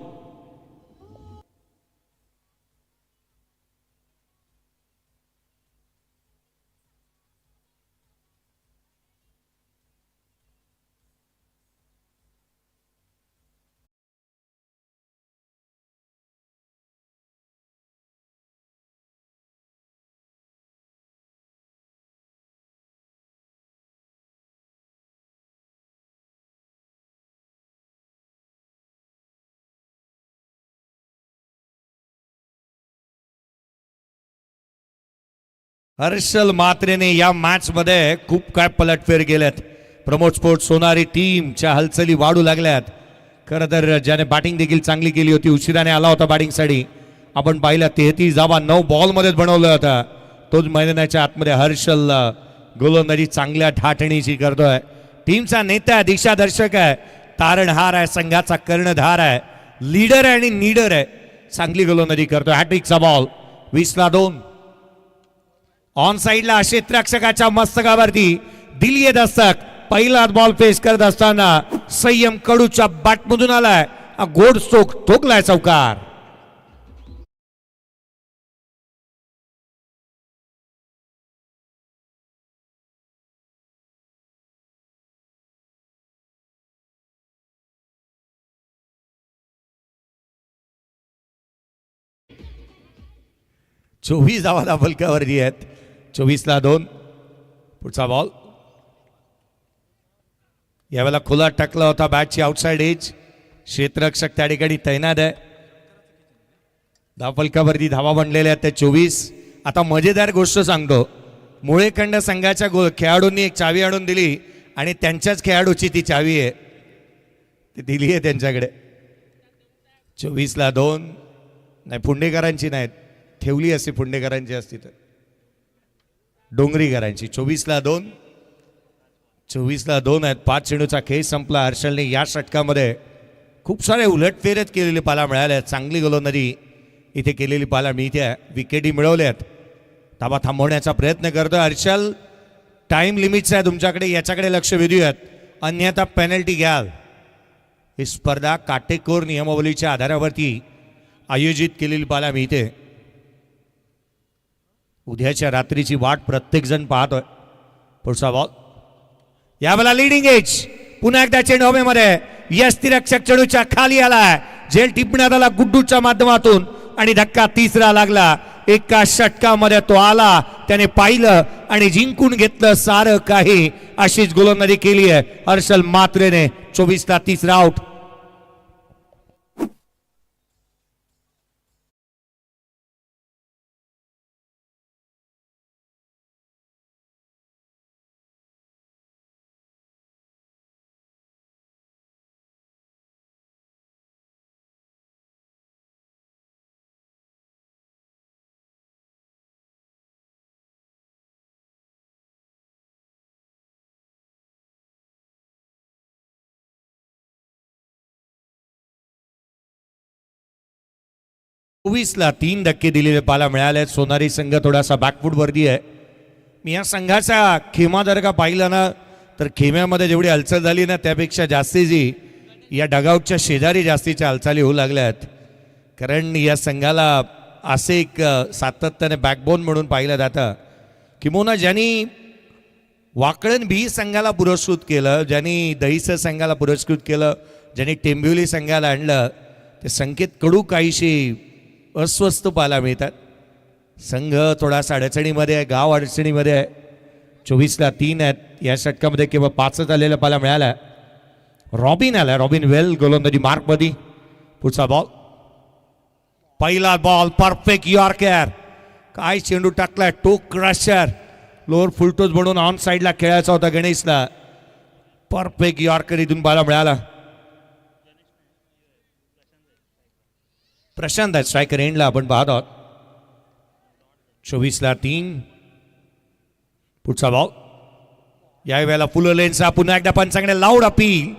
हर्षल मात्रेने या मॅच मध्ये खूप काय पलटफेर केल्यात. प्रमोद स्पोर्ट्स सोनारी टीमच्या हालचाली वाढू लागल्यात. खरं तर ज्याने बॅटिंग देखील चांगली केली होती, उशिराने आला होता बॅटिंगसाठी, आपण पाहिलं 33 धावा 9 बॉलमध्येच बनवला होता. तोच मैदानाच्या आतमध्ये हर्षल गोलंदाजी चांगल्या ठाठणीची करतोय. टीमचा नेता आहे, दिशादर्शक आहे, तारणहार आहे, संघाचा कर्णधार आहे, लीडर आहे आणि नीडर आहे. चांगली गोलंदाजी करतोय. हॅट्रिकचा बॉल. 20ला 2. ऑन साइडला क्षेत्ररक्षकाच्या मस्तकावरती दिलीय दस्तक. पहिला बॉल फेस करत असताना संयम कडूच्या बॅटमधून आलाय. गोड स्ट्रोक ठोकलाय चौकार. चोवीस धावा दाफलकावरती आहेत. 24ला 2. पुढचा बॉल. यावेळेला खुला टाकला होता बॅटची आउटसाइड एज. क्षेत्ररक्षक त्या ठिकाणी तैनात आहे. दाफलकावरती धावा बनलेल्या आहेत त्या 24. आता मजेदार गोष्ट सांगतो. मुळेखंड संघाच्या खेळाडूंनी एक चावी आणून दिली आणि त्यांच्याच खेळाडूची ती चावी आहे, ती दिली आहे त्यांच्याकडे. 24ला 2. नाही, पुंडेकरांची नाही, ठेवली असती, पुंडेकरांची असती तर. डोंगरीकरांची. 24ला 2. 24ला 2 आहेत. 5 चेंडूचा खेळ संपला. हर्षलने या षटकामध्ये खूप सारे उलटफेरत केलेली पाहायला मिळाल्या. चांगली गोलंदाजी इथे केलेली पाहायला मिळते. विकेटी मिळवल्यात. धावा थांबवण्याचा प्रयत्न करतोय हर्षल. टाइम लिमिट्स आहे तुमच्याकडे, याच्याकडे लक्ष वेधूयात, अन्यथा पेनल्टी घ्याल. ही स्पर्धा काटेकोर नियमावलीच्या आधारावरती आयोजित केलेली पाहायला मिळते. उद्याच्या रात्रीची वाट प्रत्येक जण पाहतोय. पुढचा बॉल. यावेळेला लिडिंग एज. पुन्हा एकदा चेंडू हवेमध्ये. यष्टिरक्षक चेंडूच्या खाली आलाय. झेल टिपण्यात आला गुड्डूच्या माध्यमातून आणि धक्का तिसरा लागला. एका षटकामध्ये तो आला, त्याने पाहिलं आणि जिंकून घेतलं सारं काही. अशीच गोलंदाजी केली आहे हर्षल मात्रेने. 24ला 3 आउट. ला 3 धक्के दिलेले पाहायला मिळाले. सोनारी संघ थोडासा बॅकफूट वरती आहे. मी या संघाचा खेमा जर का पाहिला ना, तर खेम्यामध्ये जेवढी हालचाल झाली ना, त्यापेक्षा जास्तीची या डगआउटच्या शेजारी जास्तीच्या हालचाली होऊ लागल्या आहेत. कारण या संघाला असे एक सातत्याने बॅकबोन म्हणून पाहिलं जातं. किंबहुना ज्यांनी वाकळण बी संघाला पुरस्कृत केलं, ज्यांनी दहीसर संघाला पुरस्कृत केलं, ज्यांनी टेंबिवली संघाला आणलं, ते संकेत कडू काहीशी अस्वस्थ पाहायला मिळतात. संघ थोडासा अडचणीमध्ये आहे, गाव अडचणीमध्ये आहे. 24ला 3 आहेत. या षटकामध्ये केवळ 5च आलेला पाहायला मिळाला. रॉबिन आला, रॉबिन वेल गोलंदाजी मार्कमध्ये. पुढचा बॉल, पहिला बॉल परफेक्ट यॉर्कर. काय चेंडू टाकलाय, टोक क्रशर. लोअर फुलटोस बनवून ऑन साईडला खेळायचा होता गणेशला. परफेक्ट यॉर्कर इथून पाहायला मिळाला. प्रशांत आहे स्ट्रायकर एंडला आपण पाहत आहोत. 24ला 3. पुढचा बॉल, या वेळेला फुल लेनचा पुन्हा एकदा पंचांकडे लाऊड अपील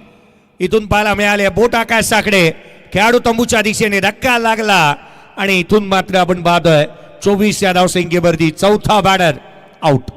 इथून पाहायला मिळाले. बोट आकाशाकडे, खेळाडू तंबूच्या दिशेने धक्का लागला आणि इथून मात्र आपण पाहतोय 24 या धावसंख्येवरती चौथा बॅटर आउट.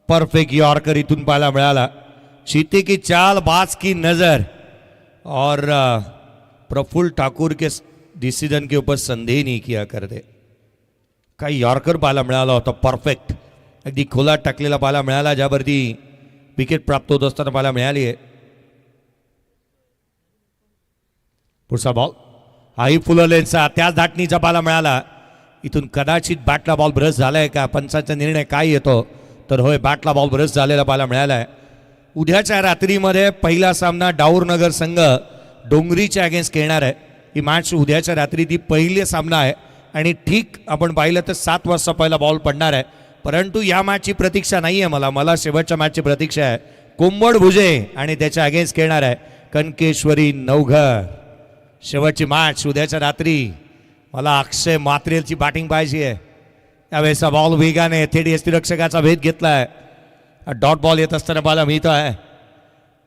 परफेक्ट यॉर्कर इथून पाहायला मिळाला. चीते की चाल, बाज की नजर और प्रफुल्ल ठाकुर के डिसीजन के ऊपर संदेह नहीं किया करते. काही यॉर्कर पाहायला मिळाला होता परफेक्ट, अगदी खोला टाकलेला पाहायला मिळाला, ज्यावरती विकेट प्राप्त होत असताना पाहायला मिळाली आहे. पुढचा बॉल, हाही फुललेचा त्याच धाटणीचा पाहायला मिळाला. इथून कदाचित बॅटला बॉल ब्रश झालाय का, पंचाचा निर्णय काय येतो, तर होय बॅटला बॉल ब्रश झालेला पाहायला मिळाला आहे. उद्याच्या रात्रीमध्ये पहिला सामना डाऊरनगर संघ डोंगरीच्या अगेन्स्ट खेळणार आहे. ही मॅच उद्याच्या रात्री ती पहिली सामना आहे आणि ठीक आपण पाहिलं तर 7 वाजता पहिला बॉल पडणार आहे. परंतु या मॅचची प्रतीक्षा नाही आहे मला शेवटच्या मॅचची प्रतीक्षा आहे. कोंबड भुजे आणि त्याच्या अगेन्स्ट खेळणार आहे कनकेश्वरी नवघर. शेवटची मॅच उद्याच्या रात्री. मला अक्षय मात्रेलची बॅटिंग पाहिजे आहे. यावेळेचा बॉल वेगाने थेट यष्टीरक्षकाचा भेद घेतलाय. डॉट बॉल येत असताना पाहायला मिळतो आहे.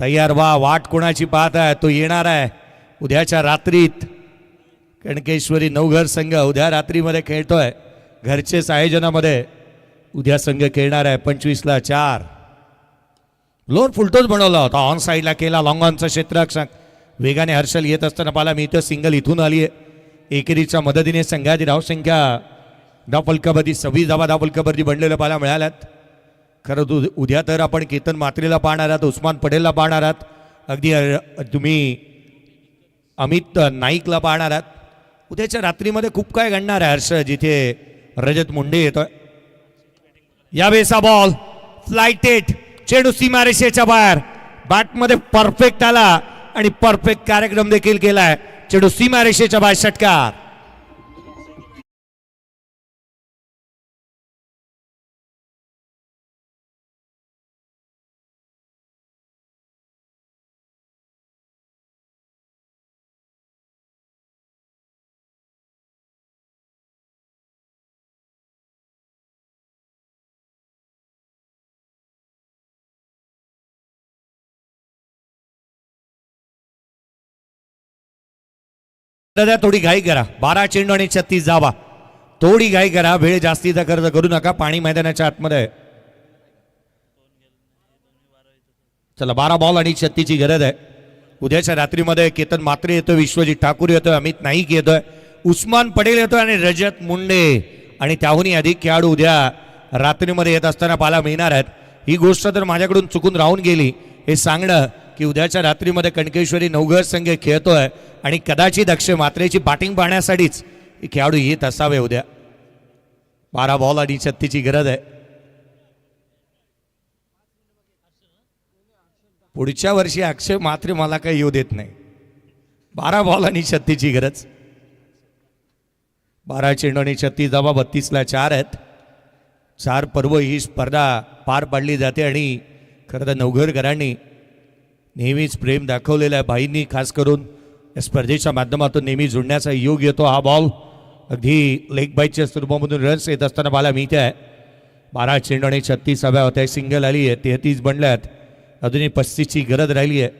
तयार व्हा, वाट कोणाची पाहत आहे, तो येणार आहे उद्याच्या रात्रीत. कणकेश्वरी नवघर संघ उद्या रात्रीमध्ये खेळतोय. घरचेच आयोजनामध्ये उद्या संघ खेळणार आहे. 25ला 4. लोअर फुलटोस बनवला होता, ऑन साईडला केला लॉंग ऑनचा क्षेत्ररक्षक. वेगाने हर्षल येत असताना पाहायला मिळतं. सिंगल इथून आली आहे. एकेरीच्या मदतीने संघाची धावसंख्या धावफलकावरती 26 धावफलकावरती बनलेलं पाहायला मिळाल्यात. खरं तू उद्या तर आपण केतन मात्रेला पाहणार आहात, उस्मान पटेलला पाहणार आहात, अगदी तुम्ही अमित नाईकला पाहणार आहात. उद्याच्या रात्रीमध्ये खूप काय घडणार आहे हर्ष, जिथे रजत मुंडे येतोय. यावेळेचा बॉल फ्लायटेट, चेंडू सीमारेषेच्या बाहेर. बॅटमध्ये परफेक्ट आला आणि परफेक्ट कार्यक्रम देखील केलाय. चेंडू सीमारेषेच्या बाहेर, षटकार. दादा थोडी घाई करा. 12 चेंडू आणि 36 धावा. थोडी घाई करा, वेळ जास्तीचा खर्च करू नका. पाणी मैदानाच्या आतमध्ये. चला 12 बॉल आणि 36ची गरज आहे. उद्याच्या रात्रीमध्ये केतन मात्रे येतोय, विश्वजित ठाकूर येतोय, अमित नाईक येतोय, उस्मान पटेल येतोय आणि रजत मुंडे आणि त्याहूनही अधिक खेळाडू उद्या रात्रीमध्ये येत असताना पाहायला मिळणार आहेत. ही गोष्ट तर माझ्याकडून चुकून राहून गेली हे सांगणं की उद्याच्या रात्रीमध्ये कणकेश्वरी नवघर संघ खेळतोय आणि कदाचित अक्षय मात्रेची बॅटिंग पाहण्यासाठीच खेळाडू येत असावे उद्या. 12 बॉल आणि 36ची गरज आहे. पुढच्या वर्षी अक्षय मात्रे मला काही येऊ देत नाही. 12 बॉल आणि 36ची गरज. 12 चेंडू आणि 36 धावा. 32ला 4 आहेत. 4 पर्व ही स्पर्धा पार पाडली जाते आणि खरं तर नवघरकरांनी नेहमीच प्रेम दाखवलेलं आहे. भाईंनी खास करून या स्पर्धेच्या माध्यमातून नेहमी जुळण्याचा योग येतो. हा बॉल अगदी लेग बाईटच्या स्वरूपामधून रन्स येत असताना मला मिळते आहे. 12 चेंडू आणि 36 हव्या होत्या. सिंगल आली आहे, 33 बनल्यात. अजूनही 35ची गरज राहिली आहे.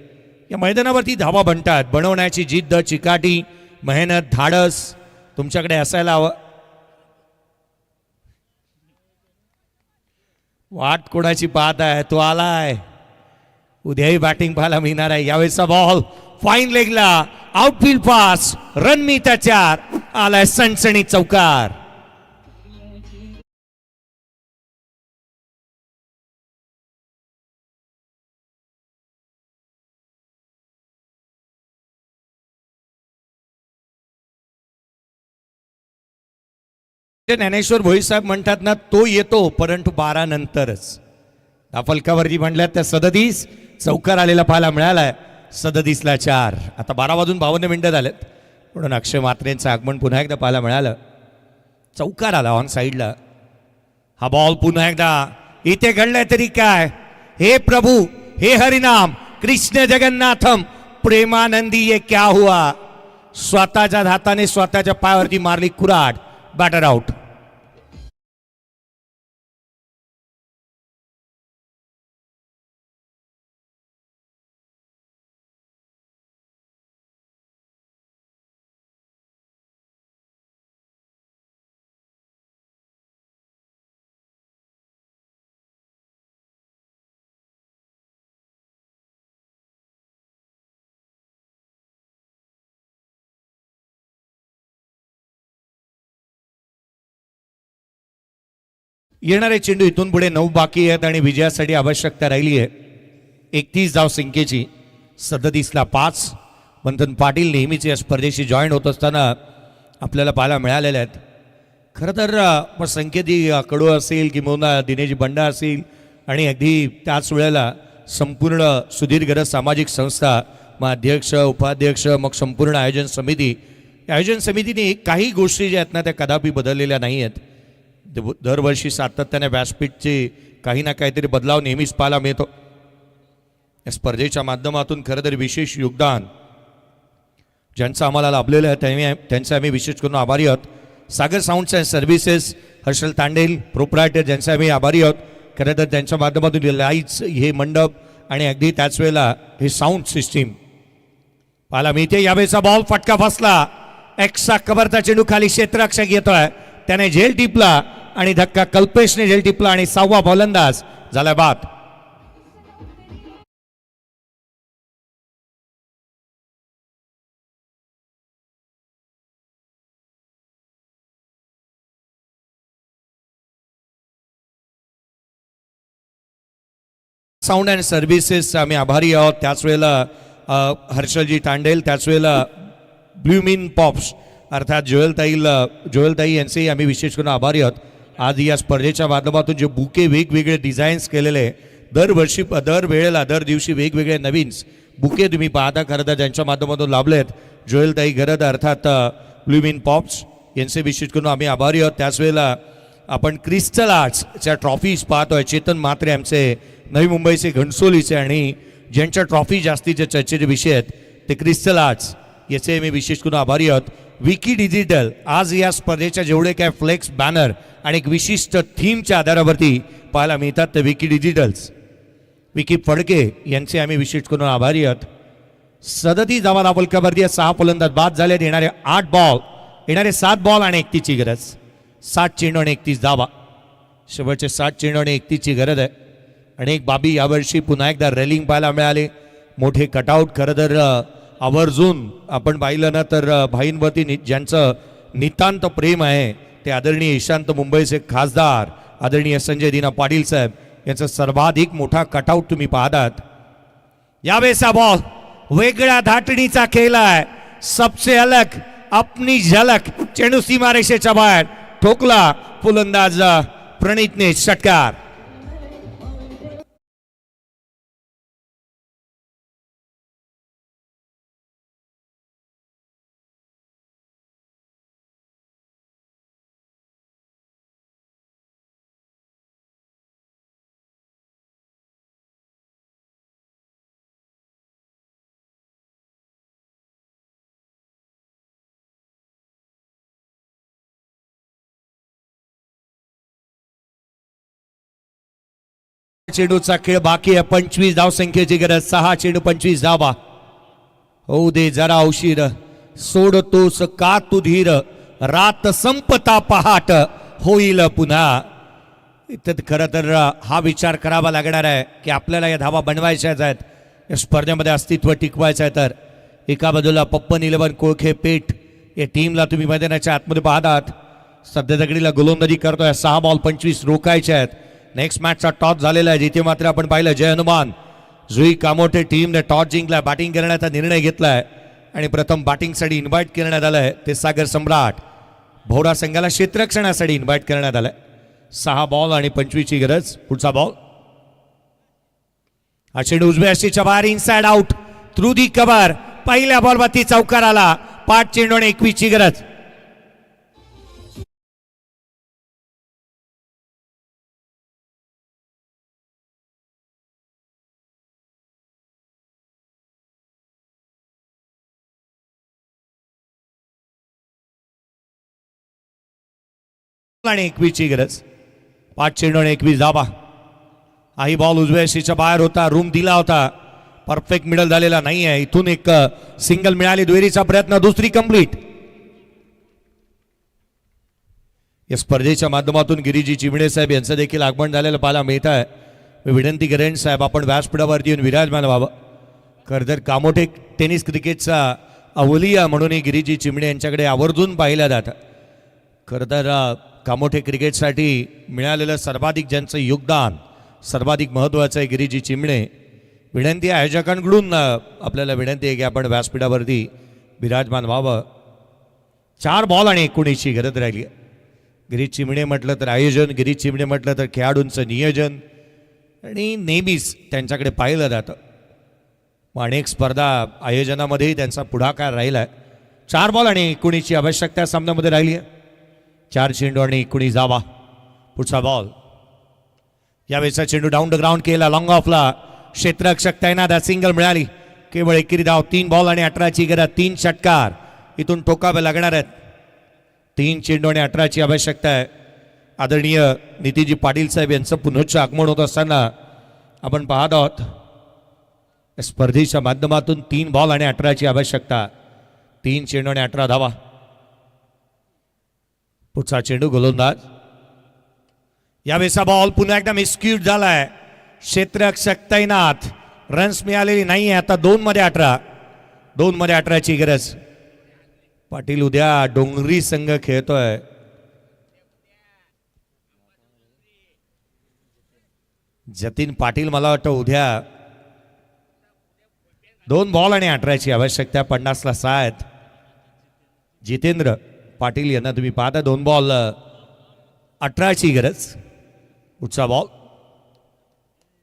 या मैदानावरती धावा बनतात. बनवण्याची जिद्द, चिकाटी, मेहनत, धाडस तुमच्याकडे असायला हवं. वाट कोणाची पाहत आहे? तो आलाय. उद्याही बॅटिंग पाहायला मिळणार आहे. यावेळेचा बॉल फाईन लेगला, आउटफील्ड पास, रन मिळतात 4. आलाय सणसणी चौकार. ज्ञानेश्वर भोई साहेब म्हणतात ना, तो येतो परंतु 12 नंतरच. फलकावरती म्हणल्यात त्या 37 चौकार आलेला पाहायला मिळालाय. 37ला 4. आता 12:52 झालेत म्हणून अक्षय मात्रेंचं आगमन पुन्हा एकदा पाहायला मिळालं. चौकार आला ऑन साईडला. हा बॉल पुन्हा एकदा इथे घडलाय तरी काय. हे प्रभू, हे हरिनाम, कृष्ण जगन्नाथम, प्रेमानंदी ये क्या हुआ. स्वतःच्या हाताने स्वतःच्या पायावरती मारली कुऱ्हाड. Batter out. येणारे चेंडू इथून पुढे 9 बाकी आहेत आणि विजयासाठी आवश्यकता राहिली आहे 31 धाव संख्येची. 37ला 5. मंथन पाटील नेहमीच या स्पर्धेशी जॉईन होत असताना आपल्याला पाहायला मिळालेले आहेत. खरं तर संकेती कडू असेल किंवा दिनेश बंडा असेल आणि अगदी त्याच वेळेला संपूर्ण सुदीर्घ सामाजिक संस्था, मग अध्यक्ष, उपाध्यक्ष, मग संपूर्ण आयोजन समिती. आयोजन समितीने काही गोष्टी ज्या आहेत ना त्या कदापि बदललेल्या नाही आहेत. दरवर्षी सातत्याने व्यासपीठचे काही ना काहीतरी बदलाव नेहमीच पाहायला मिळतो. या स्पर्धेच्या माध्यमातून खरं तर विशेष योगदान ज्यांचं आम्हाला लाभलेलं आहे त्यांचे आम्ही विशेष करून आभारी आहोत. Sagar sounds and services, Harshal Tandel proprietor, ज्यांचे आम्ही आभारी आहोत. खरं तर त्यांच्या माध्यमातून लाईट्स, हे मंडप आणि अगदी त्याच वेळेला हे साऊंड सिस्टीम पाहायला मिळते. यावेळेचा बॉल फटका फसला. एक्सा कबरचा चेंडू खाली क्षेत्ररक्षक येतोय, त्याने झेल टिपला आणि धक्का कल्पेशने झेल टिपला आणि 6वा फलंदाज झाला बाद. साऊंड अँड सर्व्हिसेस आम्ही आभारी आहोत. त्याच वेळेला हर्षलजी तांडेल, त्याच वेळेला ब्ल्यूमिन पॉप्स अर्थात जोयलताई यांचेही आम्ही विशेष करून आभारी आहोत. आज या स्पर्धेच्या माध्यमातून जे बुके वेगवेगळे डिझाईन्स केलेले, दरवर्षी दरवेळेला दर दिवशी वेगवेगळे नवीन बुके तुम्ही पाहता. खरं तर ज्यांच्या माध्यमातून लाभले आहेत जोयलताई गरद अर्थात ब्ल्यूमिन पॉप्स यांचे विशेष करून आम्ही आभारी आहोत. त्याच वेळेला आपण क्रिस्टल आर्ट्सच्या ट्रॉफीज पाहतोय. चेतन म्हात्रे आमचे नवी मुंबईचे घणसोलीचे, आणि ज्यांच्या ट्रॉफी जास्तीचे चर्चेचे विषय आहेत ते क्रिस्टल आर्ट्स याचे मी विशेष करून आभारी आहोत. विकी डिजिटल आज या स्पर्धेच्या जेवढे काय फ्लेक्स, बॅनर आणि एक विशिष्ट थीमच्या आधारावरती पाहायला मिळतात ते विकी डिजिटल्स. विकी फडके यांचे आम्ही विशेष करून आभारी आहोत. 37 धावा फलकावरती 6 फलंदाज बाद झाले. येणारे 8 बॉल, येणारे 7 बॉल आणि 31ची गरज. 7 चेंडू आणि 31 धावा. शेवटचे 7 चेंडू आणि 31ची गरज आहे. अनेक बाबी यावर्षी पुन्हा एकदा रेलिंग पाहायला मिळाले. मोठे कटआउट. खरं तर आवर्जून आपण पाहिलं ना तर भाईंवरती ज्यांचं नितांत प्रेम आहे ते आदरणीय ईशांत मुंबईचे खासदार आदरणीय संजय दीना पाटील साहेब यांचा सर्वाधिक मोठा कटआउट तुम्ही पाहतात. यावेळेचा बॉल वेगळ्या धाटणीचा केलाय. सबसे अलग अपनी झलक. चेंडू सीमारेषेच्या बाहेर ठोकला. फलंदाज प्रणितने षटकार. चेंडूचा खेळ बाकी आहे. 25 धाव संख्येची गरज. 6 चेंडू 25 धावा. होऊ दे जरा उशीर, सोडतोस का तू धीर, रात संपता पहाट होईल पुन्हा. इथं खरं तर हा विचार करावा लागणार आहे की आपल्याला या धावा बनवायच्याच आहेत, या स्पर्धेमध्ये अस्तित्व टिकवायचं आहे. तर एका बाजूला पप्पन 11 कोळखे पेठ या टीमला तुम्ही मैदानाच्या आतमध्ये पाहतात. सध्या दगडीला गोलंदाजी करतोय. 6 बॉल 25 रोखायचे आहेत. नेक्स्ट मॅचचा टॉस झालेला आहे, जिथे मात्र आपण पाहिलं जय हनुमान जुई कामोठे टीमने टॉस जिंकला, बॅटिंग करण्याचा निर्णय घेतलाय आणि प्रथम बॅटिंगसाठी इन्व्हाइट करण्यात आलंय ते सागर सम्राट. भोरा संघाला क्षेत्ररक्षणासाठी इन्व्हाइट करण्यात आलंय. 6 बॉल आणि 25 ची गरज. पुढचा बॉल, हा चेंडू उजव्या अशीच्या बाहेर, inside out through the cover. पहिल्या बॉलवरती चौकार आला. 5 चेंडू आणि 21 ची गरज. आणि 21 ची गरज. 5 चेंडू आणि 21 धावा. हाही बॉल उजव्या शीच्या बाहेर होता, रूम दिला होता, परफेक्ट मिडल झालेला नाही आहे. इथून एक सिंगल मिळाली. दुहेरीचा प्रयत्न, दुसरी कंप्लीट. या स्पर्धेच्या माध्यमातून गिरीजी चिमणे साहेब यांचं देखील आगमन झालेलं पाहायला मिळत आहे. मी विनंती करेन साहेब आपण व्यासपीठावरती येऊन विराजमान व्हावं. खरं तर कामोठे टेनिस क्रिकेटचा अवलिया म्हणूनही गिरीजी चिमणे यांच्याकडे आवर्जून पाहिलं जातं. खरं तर कामोठे क्रिकेटसाठी मिळालेलं सर्वाधिक ज्यांचं योगदान सर्वाधिक महत्त्वाचं आहे गिरीजी चिमणे. विनंती आहे आयोजकांकडून आपल्याला विनंती आहे की आपण व्यासपीठावरती विराजमान व्हावं. 4 बॉल आणि 19 ची गरज राहिली आहे. गिरीश चिमणे म्हटलं तर आयोजन, गिरीश चिमणे म्हटलं तर खेळाडूंचं नियोजन आणि नेहमीच त्यांच्याकडे पाहिलं जातं. अनेक स्पर्धा आयोजनामध्येही त्यांचा पुढाकार राहिला आहे. 4 बॉल आणि 19 ची आवश्यकता सामन्यामध्ये राहिली आहे. 4 चेंडू आणि 19 धावा. पुढचा बॉल, यावेळेचा चेंडू डाऊन द ग्राउंड केला, लॉंग ऑफला क्षेत्ररक्षक तैनात, सिंगल मिळाली. केवळ एकेरी धाव. 3 बॉल आणि 18 ची गरज. 3 षटकार इथून टोकावे लागणार आहेत. 3 चेंडू आणि 18 ची आवश्यकता आहे. आदरणीय नितीजी पाटील साहेब यांचं पुनश्च आगमन होत असताना आपण पाहत आहोत स्पर्धेच्या माध्यमातून 3 बॉल आणि 18 ची आवश्यकता. 3 चेंडू आणि 18 धावा. पुढचा चेंडू गोलंदाज. यावेळेचा बॉल पुन्हा एकदा मिसक्यूट झालाय. क्षेत्ररक्षक तैनात, रन्स मिळालेली नाही आहे. आता 2 मध्ये 18. 2 मध्ये 18 ची गरज. पाटील उद्या डोंगरी संघ खेळतोय. जतीन पाटील मला वाटतं उद्या 2 बॉल आणि 18 ची आवश्यकता. 50 ला 6 आहेत. जितेंद्र पाटील यांना तुम्ही पाहता. 2 बॉल 18 ची गरज. पुढचा बॉल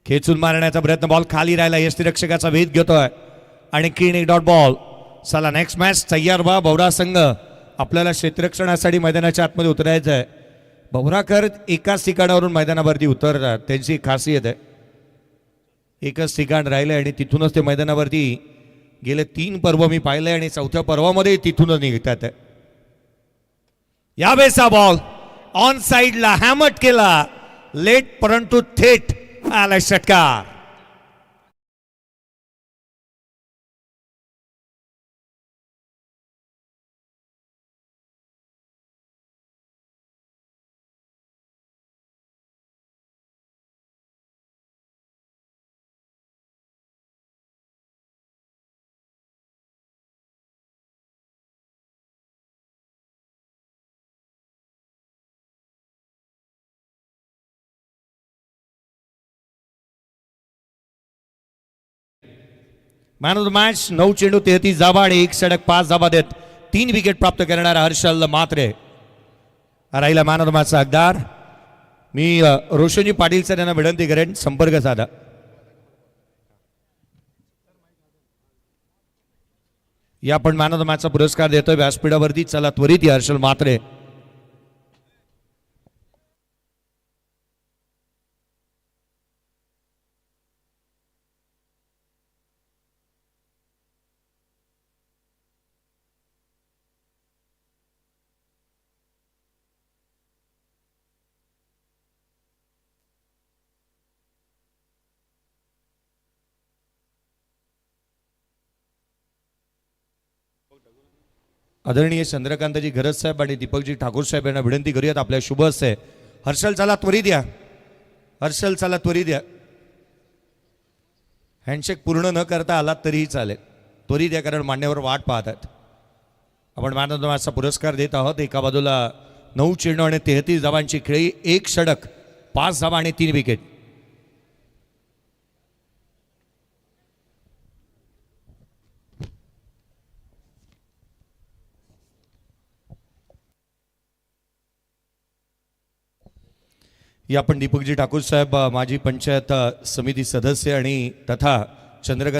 खेचून मारण्याचा प्रयत्न, बॉल खाली राहिला. यष्टीरक्षकाचा वेध घेतोय आणखीन एक डॉट बॉल. चला नेक्स्ट मॅच तयार व्हा. भवरा संघ आपल्याला क्षेत्ररक्षणासाठी मैदानाच्या आतमध्ये उतरायचं आहे. भवराकर एकाच ठिकाणावरून मैदानावरती उतरतात, त्यांची खासियत आहे. एकच ठिकाण राहिलं आणि तिथूनच ते मैदानावरती गेले 3 पर्व मी पाहिलंय आणि 4थ्या पर्वामध्ये तिथूनच निघतात. यावेळेचा बॉल ऑन साइडला हॅमट केला, लेट परंतु थेट आला षटकार. मॅन ऑफ द मॅच 9 चेंडू 33 धावा आणि 1 षटक 5 धावा देत 3 विकेट प्राप्त करणारा हर्षल मात्रे राहिला मॅन ऑफ द मॅचचा हकदार. मी रोशनजी पाटील सर यांना विनंती करेन संपर्क साधा. या आपण मॅन ऑफ द मॅचचा पुरस्कार देतोय व्यासपीठावरती. चला त्वरित या हर्षल मात्रे. आदरणीय चंद्रकांतजी गरज साहेब आणि दीपकजी ठाकूर साहेब यांना विनंती करूयात आपल्या शुभ हस्ते. हर्षल चला त्वरित या. हर्षल चला त्वरित या. हँडशेक पूर्ण न करता आलात तरीही चालेल. त्वरित या, कारण मान्यवर वाट पाहतात. आपण मॅन ऑफ द मॅचचा पुरस्कार देत आहोत. एका बाजूला 9 चेंडू आणि 33 धावांची खेळी, 1 षटक, 5 धावा आणि 3 विकेट. या पण दीपकजी ठाकूर साहेब माजी पंचायत समिती सदस्य आणि तथा चंद्रकांत